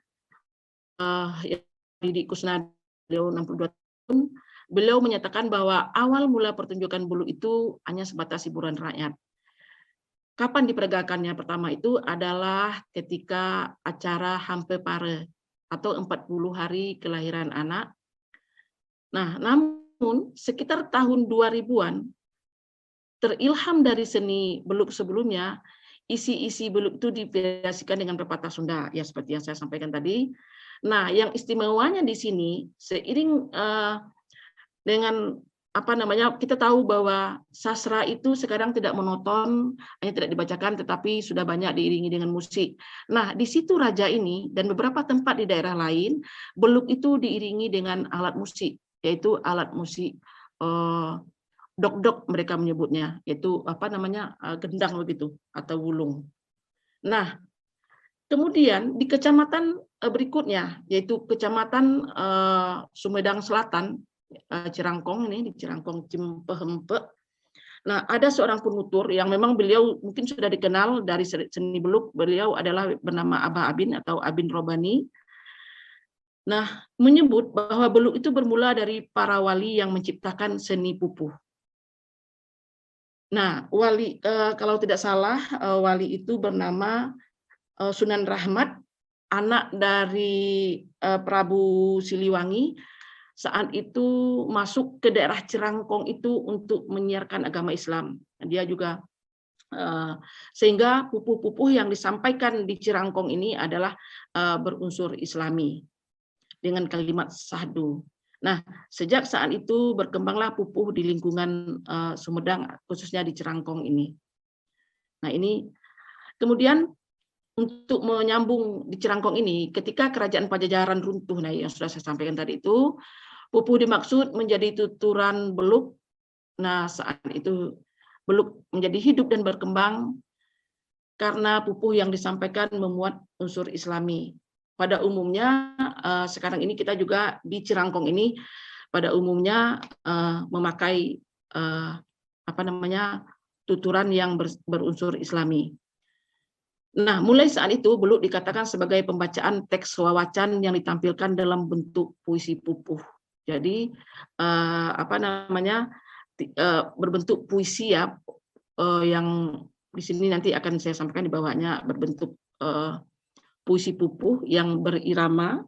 Didi Kusnadi, beliau 62 tahun, beliau menyatakan bahwa awal mula pertunjukan beluk itu hanya sebatas hiburan rakyat. Kapan diperagakannya? Pertama itu adalah ketika acara Hampe Pare atau 40 hari kelahiran anak. Nah, namun sekitar tahun 2000-an, terilham dari seni beluk sebelumnya, isi-isi beluk itu divariasikan dengan pepatah Sunda, ya seperti yang saya sampaikan tadi. Nah, yang istimewanya di sini, seiring dengan kita tahu bahwa sastra itu sekarang tidak monoton, hanya tidak dibacakan, tetapi sudah banyak diiringi dengan musik. Nah, di Situraja ini dan beberapa tempat di daerah lain, beluk itu diiringi dengan alat musik, yaitu alat musik dok-dok mereka menyebutnya, yaitu gendang begitu atau wulung. Nah, kemudian di kecamatan berikutnya, yaitu Kecamatan Sumedang Selatan, Cirangkong ini, di Cirangkong Cimpehempe. Nah, ada seorang penutur yang memang beliau mungkin sudah dikenal dari seni beluk, beliau adalah bernama Abah Abin atau Abin Robani. Nah, menyebut bahwa beluk itu bermula dari para wali yang menciptakan seni pupuh. Nah, wali kalau tidak salah wali itu bernama Sunan Rahmat, anak dari Prabu Siliwangi. Saat itu masuk ke daerah Cirangkong itu untuk menyiarkan agama Islam. Dia juga sehingga pupuh-pupuh yang disampaikan di Cirangkong ini adalah berunsur Islami dengan kalimat sahdu. Nah, sejak saat itu berkembanglah pupuh di lingkungan Sumedang, khususnya di Cirangkong ini. Nah, ini kemudian untuk menyambung di Cirangkong ini, ketika Kerajaan Pajajaran runtuh, nah yang sudah saya sampaikan tadi itu, pupuh dimaksud menjadi tuturan beluk. Nah, saat itu beluk menjadi hidup dan berkembang karena pupuh yang disampaikan memuat unsur Islami. Pada umumnya sekarang ini kita juga di Cirangkong ini pada umumnya memakai tuturan yang berunsur Islami. Nah, mulai saat itu beluk dikatakan sebagai pembacaan teks wawacan yang ditampilkan dalam bentuk puisi pupuh. Jadi berbentuk puisi ya, yang di sini nanti akan saya sampaikan di bawahnya berbentuk puisi pupuh yang berirama,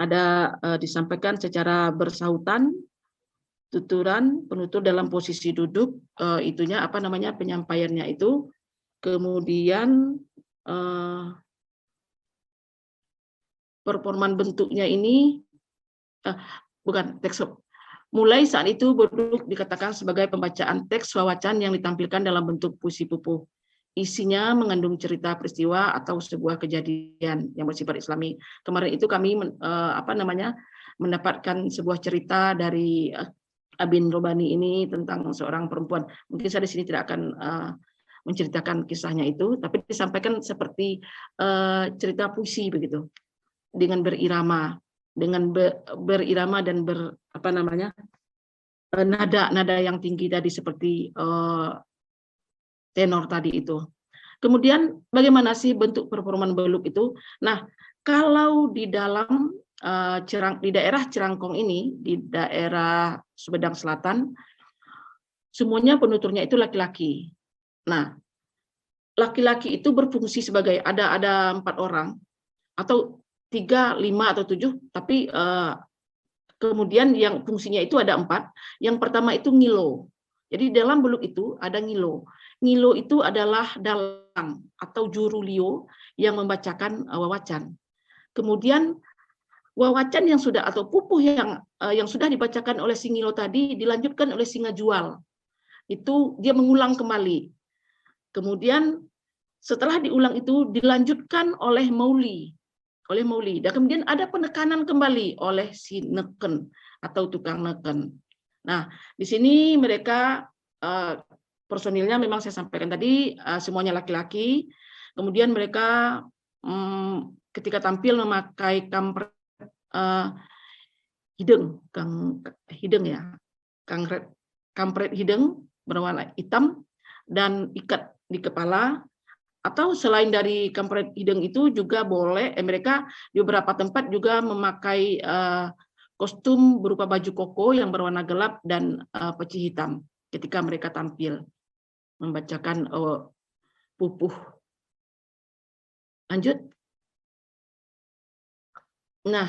ada disampaikan secara bersautan, tuturan, penutur dalam posisi duduk, penyampaiannya itu, kemudian performan bentuknya ini bukan teks. Mulai saat itu Beluk dikatakan sebagai pembacaan teks wawacan yang ditampilkan dalam bentuk puisi pupuh. Isinya mengandung cerita peristiwa atau sebuah kejadian yang bersifat Islami. Kemarin itu kami mendapatkan sebuah cerita dari Abin Robani ini tentang seorang perempuan. Mungkin saya di sini tidak akan menceritakan kisahnya itu, tapi disampaikan seperti cerita puisi begitu, dengan berirama, berirama dan nada yang tinggi tadi seperti tenor tadi itu. Kemudian bagaimana sih bentuk performan Beluk itu? Nah, kalau di dalam di daerah Cerangkong ini, di daerah Sumedang Selatan, semuanya penuturnya itu laki-laki. Nah, laki-laki itu berfungsi sebagai ada 4 orang atau 3, 5 atau 7, tapi kemudian yang fungsinya itu ada 4. Yang pertama itu ngilo. Jadi dalam Beluk itu ada ngilo. Ngilo itu adalah dalang atau jurulio yang membacakan wawacan. Kemudian wawacan yang sudah atau pupuh yang sudah dibacakan oleh si ngilo tadi dilanjutkan oleh si ngajual. Itu dia mengulang kembali. Kemudian setelah diulang itu dilanjutkan oleh mauli. Dan kemudian ada penekanan kembali oleh si neken atau tukang neken. Nah, di sini mereka personilnya memang saya sampaikan tadi semuanya laki-laki. Kemudian mereka ketika tampil memakai kampret kampret hidung berwarna hitam dan ikat di kepala. Atau selain dari kampret hidung itu juga boleh mereka di beberapa tempat juga memakai kostum berupa baju koko yang berwarna gelap dan peci hitam ketika mereka tampil membacakan pupuh. Lanjut. Nah,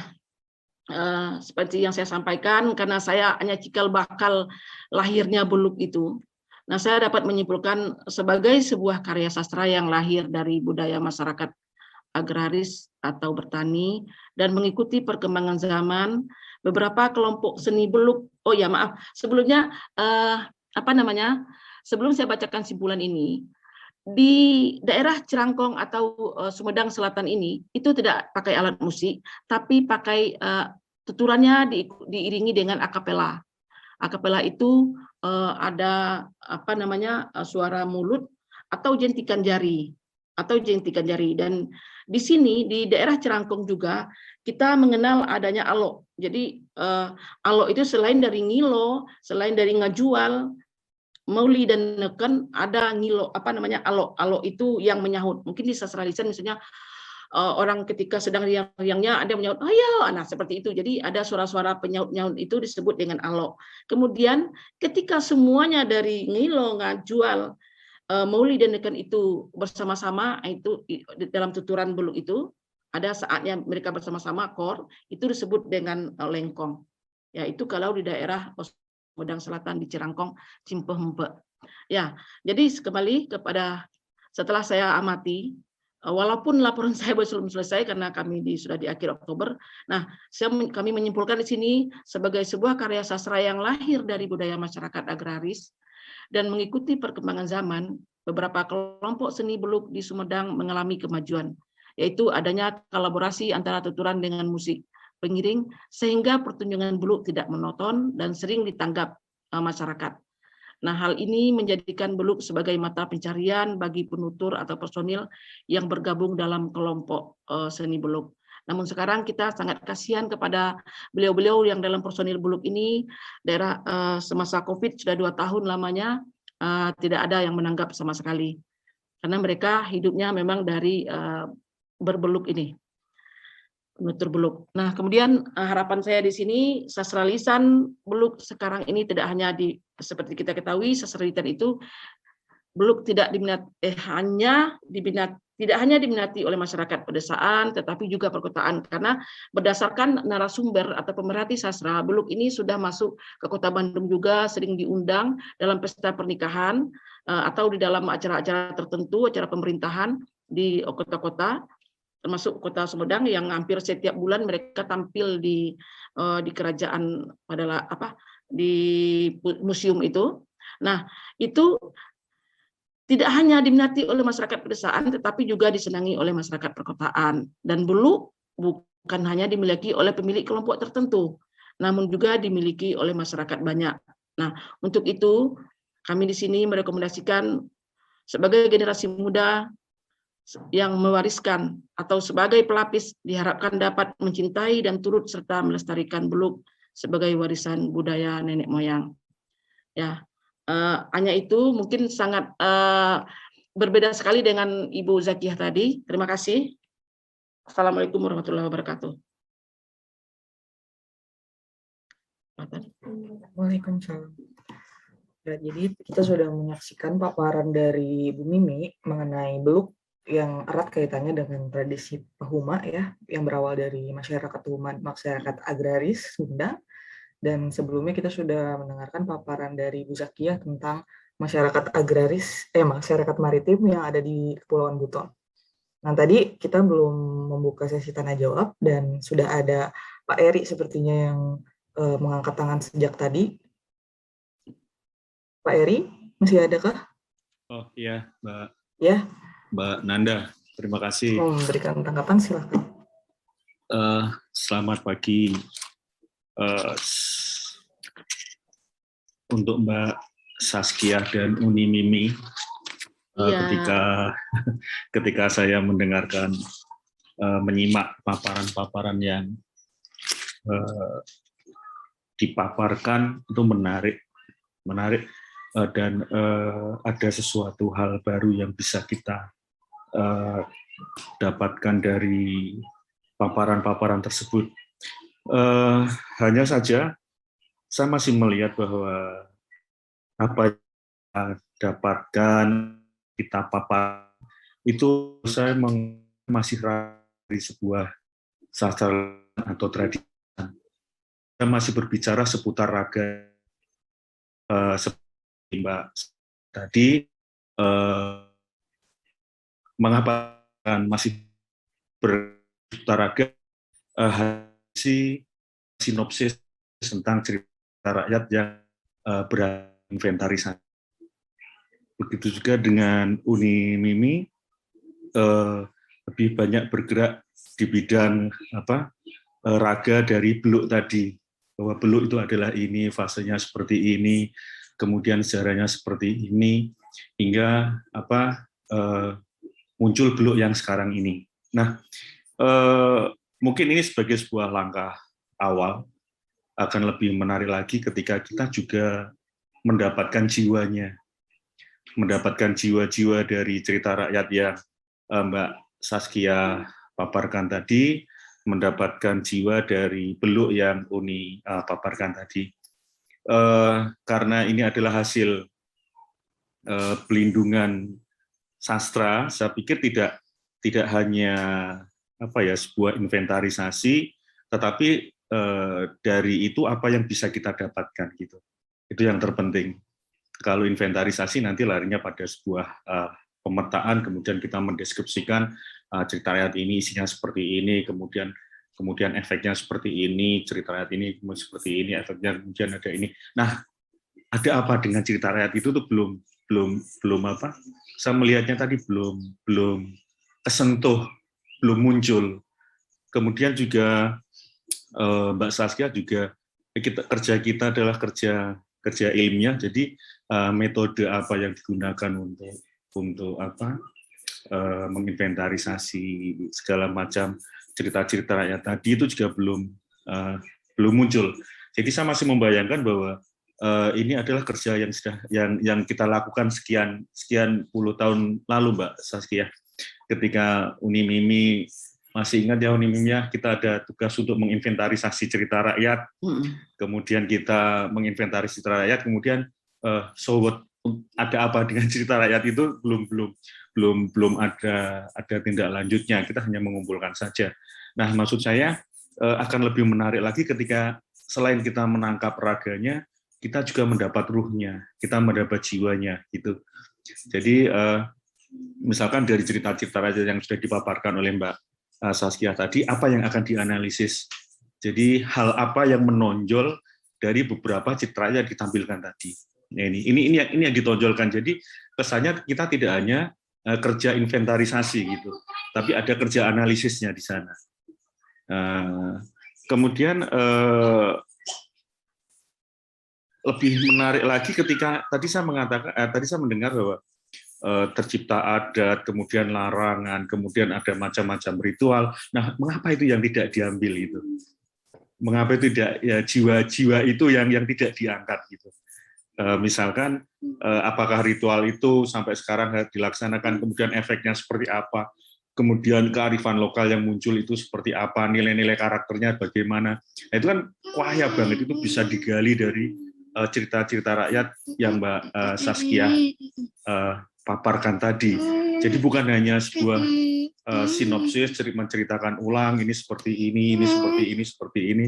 seperti yang saya sampaikan, karena saya hanya cikal bakal lahirnya Beluk itu. Nah, saya dapat menyimpulkan sebagai sebuah karya sastra yang lahir dari budaya masyarakat agraris atau bertani dan mengikuti perkembangan zaman, beberapa kelompok seni Beluk. Oh ya, maaf. Sebelumnya sebelum saya bacakan simpulan ini, di daerah Cerangkong atau Sumedang Selatan ini itu tidak pakai alat musik, tapi pakai tuturannya diiringi dengan akapela. Akapela itu ada suara mulut atau jentikan jari dan di sini di daerah Cerangkong juga kita mengenal adanya alok. Jadi alok itu selain dari ngilo, selain dari ngajual, mauli dan neken, ada ngilo alok. Alok itu yang menyahut. Mungkin di sastra lisan misalnya orang ketika sedang riang-riangnya ada menyahut ayo, nah seperti itu. Jadi ada suara-suara penyaut-nyaut itu disebut dengan alok. Kemudian ketika semuanya dari ngilo, ngajual, mauli dan neken itu bersama-sama, itu dalam tuturan Beluk itu ada saatnya mereka bersama-sama kor, itu disebut dengan lengkong. Ya, itu kalau di daerah Sumedang Selatan di Cerangkong, Cimpehempe. Ya, jadi kembali kepada setelah saya amati, walaupun laporan saya belum selesai karena kami sudah di akhir Oktober. Nah, kami menyimpulkan di sini sebagai sebuah karya sastra yang lahir dari budaya masyarakat agraris dan mengikuti perkembangan zaman, beberapa kelompok seni Beluk di Sumedang mengalami kemajuan, yaitu adanya kolaborasi antara tuturan dengan musik pengiring sehingga pertunjukan Beluk tidak monoton dan sering ditanggap masyarakat. Nah, hal ini menjadikan Beluk sebagai mata pencarian bagi penutur atau personil yang bergabung dalam kelompok seni Beluk. Namun sekarang kita sangat kasihan kepada beliau-beliau yang dalam personil Beluk ini, daerah semasa COVID sudah 2 tahun lamanya, tidak ada yang menanggap sama sekali. Karena mereka hidupnya memang dari berbeluk ini, penutur Beluk. Nah, kemudian harapan saya di sini, sastra lisan Beluk sekarang ini tidak hanya seperti kita ketahui, sastra lisan itu Beluk tidak hanya diminati oleh masyarakat pedesaan, tetapi juga perkotaan, karena berdasarkan narasumber atau pemerhati sastra, Beluk ini sudah masuk ke Kota Bandung juga, sering diundang dalam pesta pernikahan atau di dalam acara-acara tertentu, acara pemerintahan di kota-kota. termasuk Kota Sumedang yang hampir setiap bulan mereka tampil di kerajaan di museum itu. Nah, itu tidak hanya diminati oleh masyarakat pedesaan, tetapi juga disenangi oleh masyarakat perkotaan. Dan bulu bukan hanya dimiliki oleh pemilik kelompok tertentu, namun juga dimiliki oleh masyarakat banyak. Nah, untuk itu kami di sini merekomendasikan sebagai generasi muda yang mewariskan atau sebagai pelapis diharapkan dapat mencintai dan turut serta melestarikan Beluk sebagai warisan budaya nenek moyang. Ya, hanya itu mungkin sangat berbeda sekali dengan Ibu Zakiyah tadi. Terima kasih. Assalamualaikum warahmatullahi wabarakatuh. Waalaikumsalam. Ya, jadi kita sudah menyaksikan paparan dari Bu Mimi mengenai Beluk yang erat kaitannya dengan tradisi Pahuma ya, yang berawal dari masyarakat Tuman, masyarakat agraris Sunda. Dan sebelumnya kita sudah mendengarkan paparan dari Bu Zakiyah tentang masyarakat agraris, masyarakat maritim yang ada di Kepulauan Buton. Nah, tadi kita belum membuka sesi tanya jawab dan sudah ada Pak Eri sepertinya yang mengangkat tangan sejak tadi. Pak Eri, masih adakah? Oh iya, Mbak. Ya. Mbak Nanda, terima kasih. Mau memberikan tanggapan, silakan. Selamat pagi untuk Mbak Saskia dan Uni Mimi. Ketika saya mendengarkan, menyimak paparan-paparan yang dipaparkan, itu menarik dan ada sesuatu hal baru yang bisa kita dapatkan dari paparan-paparan tersebut. Hanya saja saya masih melihat bahwa apa yang kita dapatkan, kita paparan, itu saya masih dari sebuah sastra atau tradisi. Saya masih berbicara seputar raga. Seperti Mbak tadi, mengapa masih bertaraga sinopsis tentang cerita rakyat yang berinventarisasi. Begitu juga dengan Uni Mimi, lebih banyak bergerak di bidang raga dari Beluk tadi, bahwa Beluk itu adalah ini, fasenya seperti ini, kemudian sejarahnya seperti ini, hingga muncul Beluk yang sekarang ini. Nah, mungkin ini sebagai sebuah langkah awal, akan lebih menarik lagi ketika kita juga mendapatkan jiwa-jiwa dari cerita rakyat yang Mbak Saskia paparkan tadi, mendapatkan jiwa dari Beluk yang Uni paparkan tadi. Karena ini adalah hasil pelindungan sastra, saya pikir tidak hanya sebuah inventarisasi, tetapi dari itu apa yang bisa kita dapatkan gitu. Itu yang terpenting. Kalau inventarisasi nanti larinya pada sebuah pemetaan, kemudian kita mendeskripsikan cerita rakyat ini isinya seperti ini, kemudian efeknya seperti ini, cerita rakyat ini seperti ini, efeknya kemudian ada ini. Nah, ada apa dengan cerita rakyat itu tuh belum apa? Saya melihatnya tadi belum kesentuh, belum muncul. Kemudian juga Mbak Saskia juga kerja kita adalah kerja ilmiah, jadi metode apa yang digunakan untuk menginventarisasi segala macam cerita-cerita rakyat tadi itu juga belum muncul. Jadi saya masih membayangkan bahwa ini adalah kerja yang kita lakukan sekian puluh tahun lalu, Mbak Saskia. Ketika Uni Mimi, masih ingat ya Uni Mimi ya, kita ada tugas untuk menginventarisasi cerita rakyat. Kemudian kita menginventarisasi cerita rakyat, kemudian so what, ada apa dengan cerita rakyat itu belum ada tindak lanjutnya, kita hanya mengumpulkan saja. Nah, maksud saya akan lebih menarik lagi ketika selain kita menangkap raganya, kita juga mendapat ruhnya, kita mendapat jiwanya gitu. Jadi misalkan dari cerita-cerita rakyat yang sudah dipaparkan oleh Mbak Saskia tadi, apa yang akan dianalisis. Jadi hal apa yang menonjol dari beberapa citra yang ditampilkan tadi. Nah, ini yang ditonjolkan. Jadi kesannya kita tidak hanya kerja inventarisasi gitu, tapi ada kerja analisisnya di sana. Kemudian lebih menarik lagi ketika tadi saya mendengar bahwa tercipta adat, kemudian larangan, kemudian ada macam-macam ritual. Nah, mengapa itu yang tidak diambil itu? Mengapa itu tidak, ya, jiwa-jiwa itu yang tidak diangkat gitu? Misalkan apakah ritual itu sampai sekarang dilaksanakan, kemudian efeknya seperti apa, kemudian kearifan lokal yang muncul itu seperti apa, nilai-nilai karakternya bagaimana. Nah, itu kan kaya banget, itu bisa digali dari cerita-cerita rakyat yang Mbak Saskia paparkan tadi. Jadi bukan hanya sebuah sinopsis menceritakan ulang ini seperti ini seperti ini seperti ini,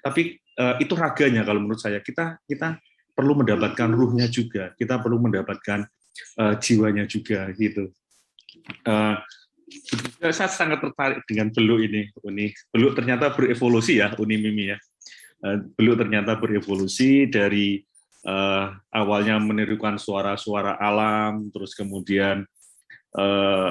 tapi itu raganya. Kalau menurut saya kita perlu mendapatkan ruhnya juga, kita perlu mendapatkan jiwanya juga gitu. Saya sangat tertarik dengan Beluk ini, Uni. Beluk ternyata berevolusi ya, Uni Mimi ya. Beluk ternyata berevolusi dari awalnya menirukan suara-suara alam, terus kemudian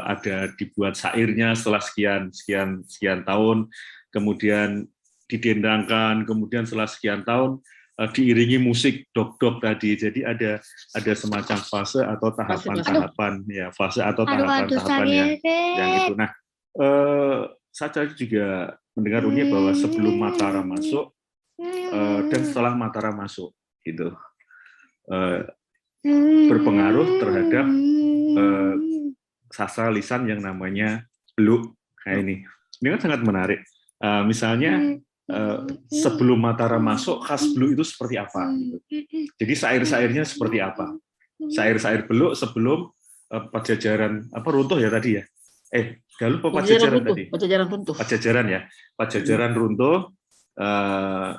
ada dibuat syairnya setelah sekian tahun, kemudian didendangkan, kemudian setelah sekian tahun diiringi musik dok-dok tadi. Jadi ada semacam fase atau tahapan-tahapan ya, fase atau tahapan-tahapan yang itu. Nah, saya juga mendengar Uni bahwa sebelum Mataram masuk dan setelah Mataram masuk itu berpengaruh terhadap sastra lisan yang namanya Beluk. Nah, ini kan sangat menarik. Misalnya sebelum Mataram masuk, khas Beluk itu seperti apa? Jadi syair-syairnya seperti apa? Syair-syair Beluk sebelum Pajajaran runtuh ya tadi ya? Dulu Pajajaran tadi. Pajajaran ya. Pajajaran runtuh.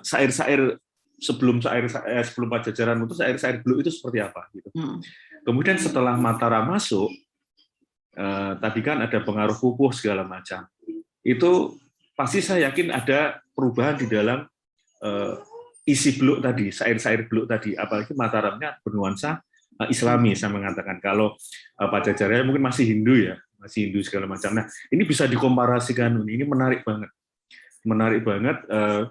Syair-syair sebelum Pajajaran runtuh, syair-syair Beluk itu seperti apa? Gitu. Kemudian setelah Mataram masuk, tadi kan ada pengaruh pupuh segala macam. Itu pasti saya yakin ada perubahan di dalam isi Beluk tadi, syair-syair Beluk tadi. Apalagi Mataramnya bernuansa Islami, saya mengatakan. Kalau Pajajaran mungkin masih Hindu ya, masih Hindu segala macam. Nah, ini bisa dikomparasikan. Ini menarik banget. Menarik banget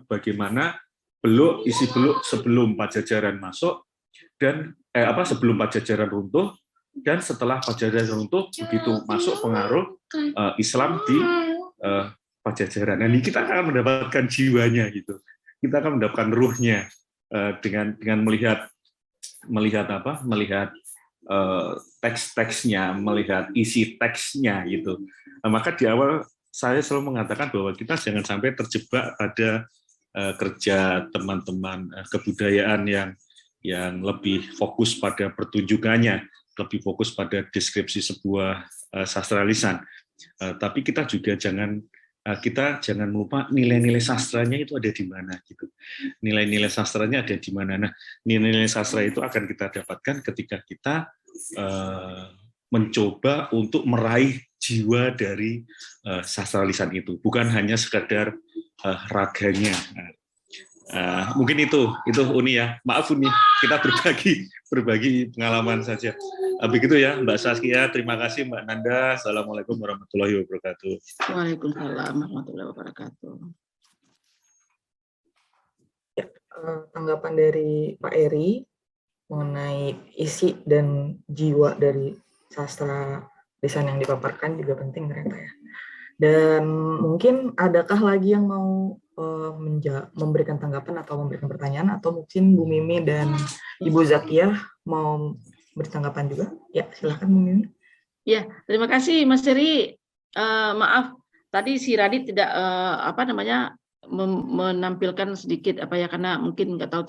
bagaimana Beluk, isi Beluk sebelum Pajajaran masuk dan sebelum Pajajaran runtuh. Dan setelah Pajajaran runtuh, begitu masuk pengaruh Islam di Pajajaran. Nah, ini kita akan mendapatkan jiwanya gitu. Kita akan mendapatkan ruhnya dengan melihat teks-teksnya, melihat isi teksnya gitu. Nah, maka di awal saya selalu mengatakan bahwa kita jangan sampai terjebak pada kerja teman-teman kebudayaan yang lebih fokus pada pertunjukannya, lebih fokus pada deskripsi sebuah sastra lisan. Tapi kita juga jangan lupa nilai-nilai sastranya itu ada di mana gitu. Nilai-nilai sastranya ada di mana. Nah, nilai-nilai sastra itu akan kita dapatkan ketika kita mencoba untuk meraih jiwa dari sastra lisan itu, bukan hanya sekadar raganya. Mungkin itu Uni ya. Maaf Uni, kita berbagi pengalaman saja. Begitu ya Mbak Saskia, terima kasih Mbak Nanda. Assalamualaikum warahmatullahi wabarakatuh. Waalaikumsalam warahmatullahi wabarakatuh. Ya, tanggapan dari Pak Eri mengenai isi dan jiwa dari sastra lisan yang dipaparkan juga penting ternyata ya. Dan mungkin adakah lagi yang mau memberikan tanggapan atau memberikan pertanyaan, atau mungkin Bu Mimi dan Ibu Zakiah mau bertanggapan juga? Ya, silakan Bu Mimi. Ya, terima kasih Mas Eri. Maaf, tadi si Radit tidak menampilkan sedikit karena mungkin nggak tahu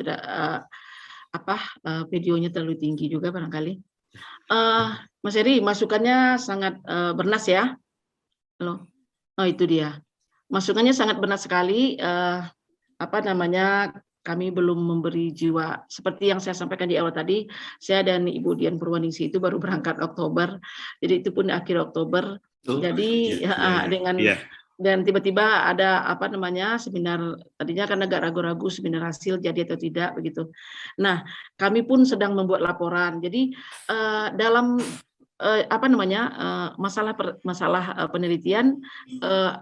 videonya terlalu tinggi juga barangkali. Mas Eri, masukannya sangat bernas ya. Halo. Oh, itu dia. Masukannya sangat benar sekali. Kami belum memberi jiwa seperti yang saya sampaikan di awal tadi. Saya dan Ibu Dian Purwaningsi itu baru berangkat Oktober, jadi itu pun akhir Oktober. Jadi dengan dan tiba-tiba ada apa namanya seminar, tadinya kan agak ragu-ragu seminar hasil jadi atau tidak begitu. Nah, kami pun sedang membuat laporan. Jadi dalam apa namanya masalah penelitian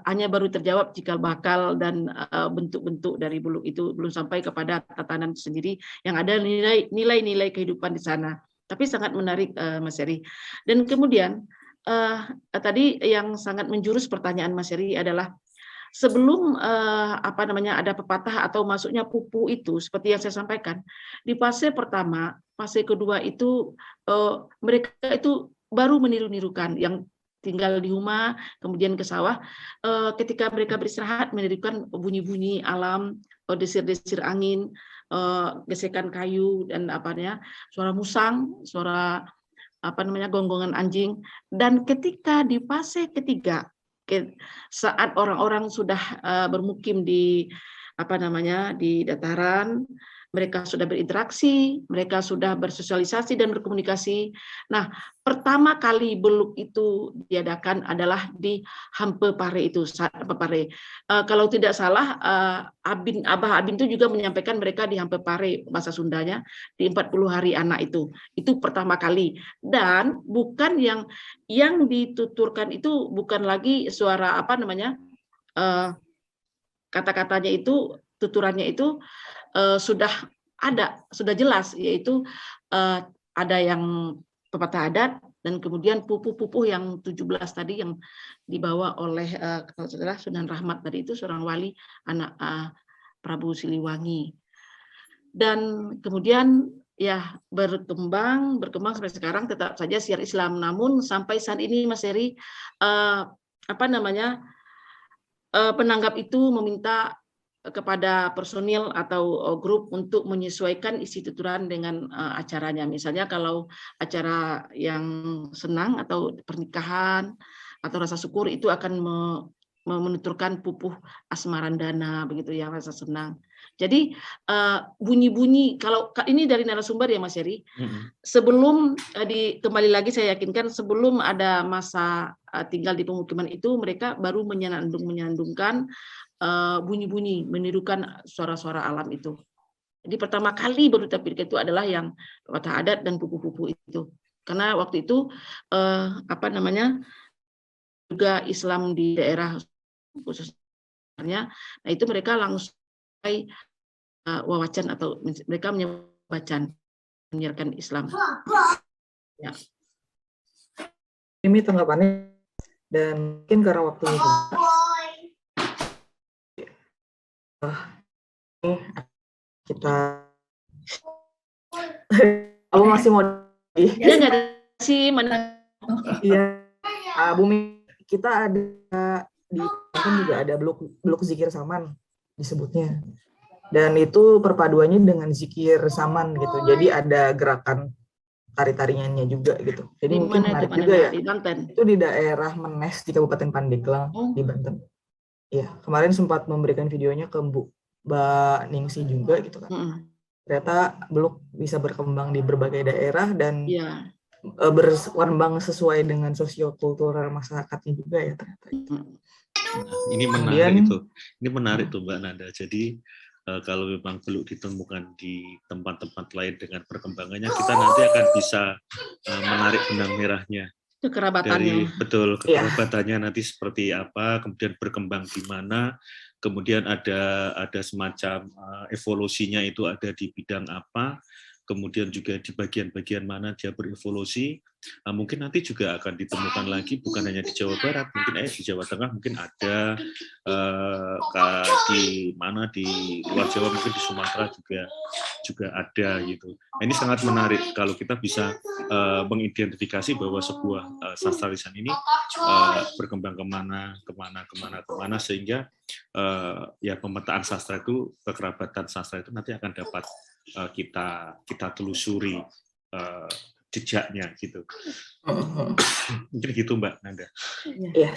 hanya baru terjawab cikal bakal dan bentuk-bentuk dari buluk itu, belum sampai kepada tatanan sendiri yang ada nilai-nilai kehidupan di sana. Tapi sangat menarik, Mas Heri. Dan kemudian tadi yang sangat menjurus pertanyaan Mas Heri adalah sebelum apa namanya ada pepatah atau masuknya pupu itu, seperti yang saya sampaikan di fase pertama, fase kedua itu mereka itu baru meniru-nirukan yang tinggal di rumah, kemudian ke sawah, ketika mereka beristirahat menirukan bunyi-bunyi alam, desir-desir angin, gesekan kayu dan apanya, suara musang, suara apa namanya gonggongan anjing. Dan ketika di fase ketiga, saat orang-orang sudah bermukim di apa namanya di dataran, mereka sudah berinteraksi, mereka sudah bersosialisasi dan berkomunikasi. Nah, pertama kali beluk itu diadakan adalah di Hampe Pare itu, Hampe Pare. Kalau tidak salah, Abah Abin itu juga menyampaikan mereka di Hampe Pare, bahasa Sundanya, di 40 hari anak itu. Itu pertama kali. Dan bukan yang dituturkan itu bukan lagi suara apa namanya, kata-katanya itu, tuturannya itu sudah jelas, yaitu ada yang pepatah adat dan kemudian pupuh-pupuh yang 17 tadi yang dibawa oleh kalau saudara Sunan Rahmat tadi itu seorang wali anak Prabu Siliwangi. Dan kemudian ya berkembang sampai sekarang tetap saja siar Islam. Namun sampai saat ini Mas Heri apa namanya penanggap itu meminta kepada personil atau grup untuk menyesuaikan isi tuturan dengan acaranya. Misalnya kalau acara yang senang atau pernikahan atau rasa syukur itu akan menuturkan pupuh asmarandana begitu ya, rasa senang. Jadi bunyi-bunyi, kalau ini dari narasumber ya Mas Heri, sebelum kembali lagi saya yakinkan sebelum ada masa tinggal di pemukiman itu mereka baru menyandungkan bunyi-bunyi, menirukan suara-suara alam itu. Jadi pertama kali baru terpikir itu adalah yang pepatah adat dan pupu-pupu itu. Karena waktu itu apa namanya juga Islam di daerah khususnya, nah itu mereka langsung wawacan atau mereka menyebarkan menyiarkan Islam. Ya. Ini tanggapannya dan mungkin karena waktunya juga. Kita aku masih mau ya nggak ada sih mana iya Bumi kita ada di kan juga ada blok zikir saman disebutnya dan itu perpaduannya dengan zikir saman gitu jadi ada gerakan tari-tariannya juga gitu jadi di mungkin menarik juga ya di Banten. Itu di daerah Menes di Kabupaten Pandeglang di Banten. Iya, kemarin sempat memberikan videonya ke Mbak Ningsi juga gitu kan. Ternyata belum bisa berkembang di berbagai daerah dan berkembang sesuai dengan sosiokultural masyarakatnya juga ya ternyata. Ini menarik itu. Ini menarik tuh Mbak Nanda. Jadi kalau memang belum ditemukan di tempat-tempat lain dengan perkembangannya, kita nanti akan bisa menarik benang merahnya. Kekerabatannya. Betul, kekerabatannya nanti seperti apa, kemudian berkembang di mana, kemudian ada semacam evolusinya itu ada di bidang apa, kemudian juga di bagian-bagian mana dia berevolusi. Mungkin nanti juga akan ditemukan lagi bukan hanya di Jawa Barat, mungkin di Jawa Tengah mungkin ada, di mana di luar Jawa mungkin di Sumatera juga ada gitu. Nah, ini sangat menarik kalau kita bisa mengidentifikasi bahwa sebuah sastra lisan ini berkembang kemana sehingga ya pemetaan sastra itu, kekerabatan sastra itu nanti akan dapat kita telusuri jejaknya gitu. Mungkin gitu Mbak Nanda. Iya.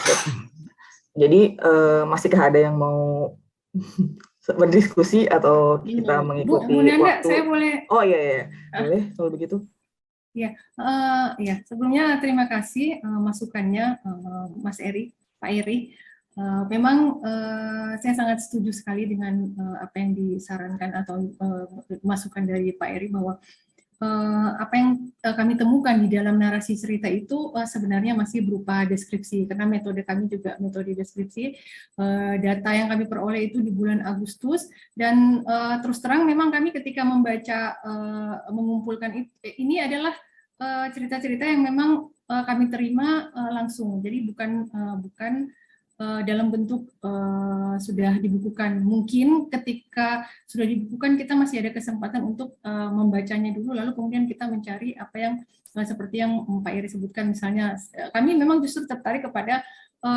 Jadi masihkah ada yang mau berdiskusi atau kita mengikuti Bu Nanda, waktu? saya boleh? Oh iya, boleh kalau begitu. Ya, ya. Sebelumnya terima kasih masukannya Mas Eri, Pak Eri. Memang saya sangat setuju sekali dengan apa yang disarankan atau masukan dari Pak Eri bahwa apa yang kami temukan di dalam narasi cerita itu sebenarnya masih berupa deskripsi, karena metode kami juga metode deskripsi. Data yang kami peroleh itu di bulan Agustus, dan terus terang memang kami ketika membaca, mengumpulkan ini adalah cerita-cerita yang memang kami terima langsung, jadi bukan dalam bentuk sudah dibukukan. Mungkin ketika sudah dibukukan kita masih ada kesempatan untuk membacanya dulu, lalu kemudian kita mencari apa yang seperti yang Pak Eri sebutkan, misalnya kami memang justru tertarik kepada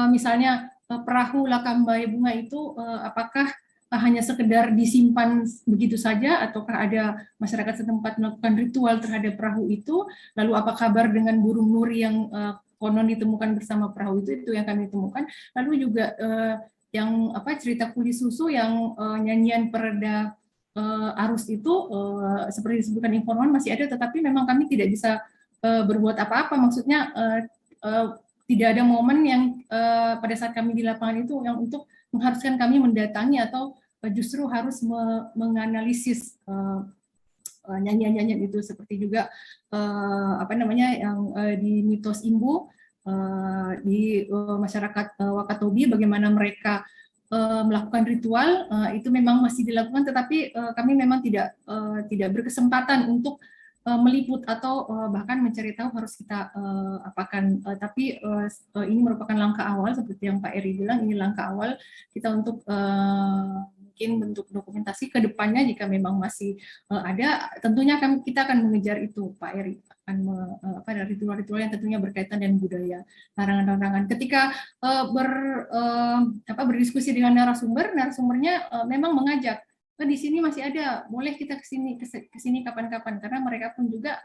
misalnya perahu Lakambai Bunga itu apakah hanya sekedar disimpan begitu saja, ataukah ada masyarakat setempat melakukan ritual terhadap perahu itu, lalu apa kabar dengan burung nuri yang konon ditemukan bersama perahu itu yang kami temukan. Lalu juga yang cerita Kuli Susu yang nyanyian pereda arus itu seperti disebutkan informan masih ada, tetapi memang kami tidak bisa berbuat apa-apa. Maksudnya tidak ada momen yang pada saat kami di lapangan itu yang untuk mengharuskan kami mendatangi atau justru harus menganalisis nyanyian-nyanyian itu, seperti juga yang di mitos Imbu di masyarakat Wakatobi, bagaimana mereka melakukan ritual itu memang masih dilakukan, tetapi kami memang tidak berkesempatan untuk meliput atau bahkan mencari tahu harus kita apakan. Tapi ini merupakan langkah awal, seperti yang Pak Eri bilang, ini langkah awal kita untuk mungkin bentuk dokumentasi ke depannya jika memang masih ada, tentunya kita akan mengejar itu, Pak Eri, akan ada ritual-ritual yang tentunya berkaitan dengan budaya, larangan-larangan. Ketika berdiskusi dengan narasumbernya memang mengajak, di sini masih ada, boleh kita ke sini kapan-kapan, karena mereka pun juga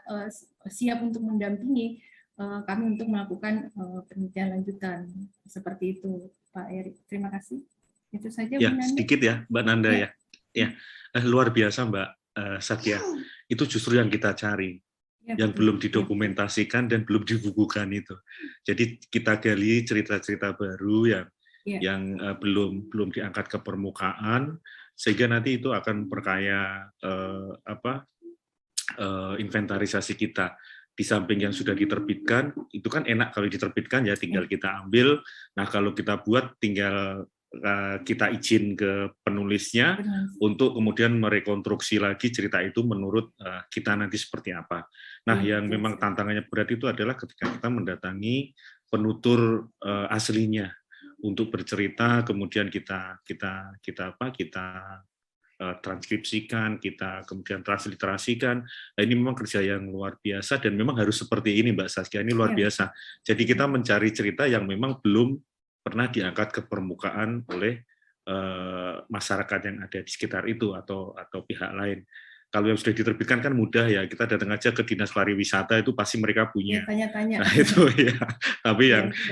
siap untuk mendampingi kami untuk melakukan penelitian lanjutan, seperti itu, Pak Eri. Terima kasih. Itu saja, ya, Bu Nanda. sedikit ya, Mbak Nanda ya. Luar biasa, Mbak Satya. Itu justru yang kita cari, yang belum didokumentasikan dan belum dibukukan itu. Jadi kita gali cerita-cerita baru yang belum diangkat ke permukaan, sehingga nanti itu akan memperkaya inventarisasi kita. Di samping yang sudah diterbitkan, itu kan enak kalau diterbitkan ya, tinggal kita ambil. Nah, kalau kita buat tinggal kita izin ke penulisnya untuk kemudian merekonstruksi lagi cerita itu menurut kita nanti seperti apa. Nah, yang memang tantangannya berat itu adalah ketika kita mendatangi penutur aslinya untuk bercerita, kemudian kita transkripsikan, kita kemudian transliterasikan. Nah, ini memang kerja yang luar biasa dan memang harus seperti ini, Mbak Saskia, ini luar biasa. Jadi kita mencari cerita yang memang belum pernah diangkat ke permukaan oleh masyarakat yang ada di sekitar itu atau pihak lain. Kalau yang sudah diterbitkan kan mudah ya, kita datang aja ke Dinas Pariwisata itu pasti mereka punya. Tanya-tanya. Nah itu ya. Tapi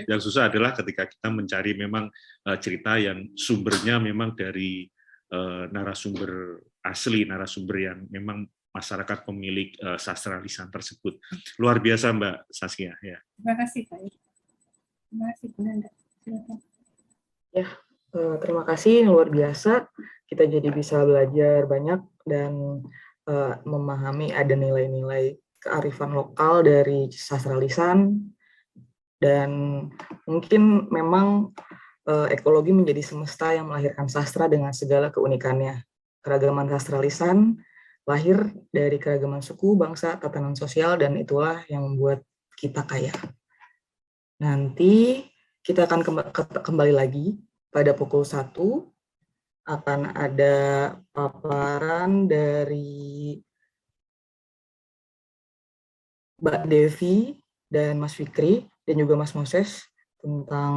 yang susah adalah ketika kita mencari memang cerita yang sumbernya memang dari narasumber asli, narasumber yang memang masyarakat pemilik sastra lisan tersebut. Luar biasa, Mbak Saskia. Ya. Terima kasih, Pak. Terima kasih, Bu Nanda. Ya, terima kasih, luar biasa. Kita jadi bisa belajar banyak dan memahami ada nilai-nilai kearifan lokal dari sastra lisan, dan mungkin memang ekologi menjadi semesta yang melahirkan sastra dengan segala keunikannya. Keragaman sastra lisan lahir dari keragaman suku, bangsa, tatanan sosial, dan itulah yang membuat kita kaya. Nanti kita akan kembali lagi pada pukul 1, akan ada paparan dari Mbak Devi dan Mas Fikri, dan juga Mas Moses, tentang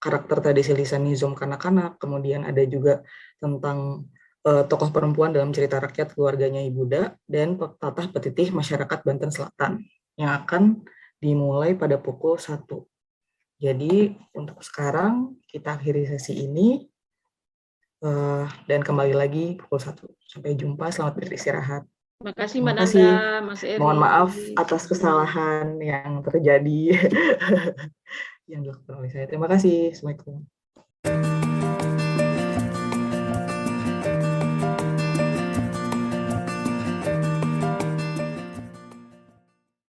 karakter tradisi lisan Nizom kanak-kanak, kemudian ada juga tentang tokoh perempuan dalam cerita rakyat keluarganya Ibu Da, dan tatah petitih masyarakat Banten Selatan, yang akan dimulai pada pukul 1. Jadi untuk sekarang kita akhiri sesi ini dan kembali lagi pukul 1. Sampai jumpa, selamat beristirahat. Terima kasih Mbak Nanda, Mas Eri. Mohon maaf atas kesalahan yang terjadi yang dilakukan oleh saya. Terima kasih. Assalamualaikum.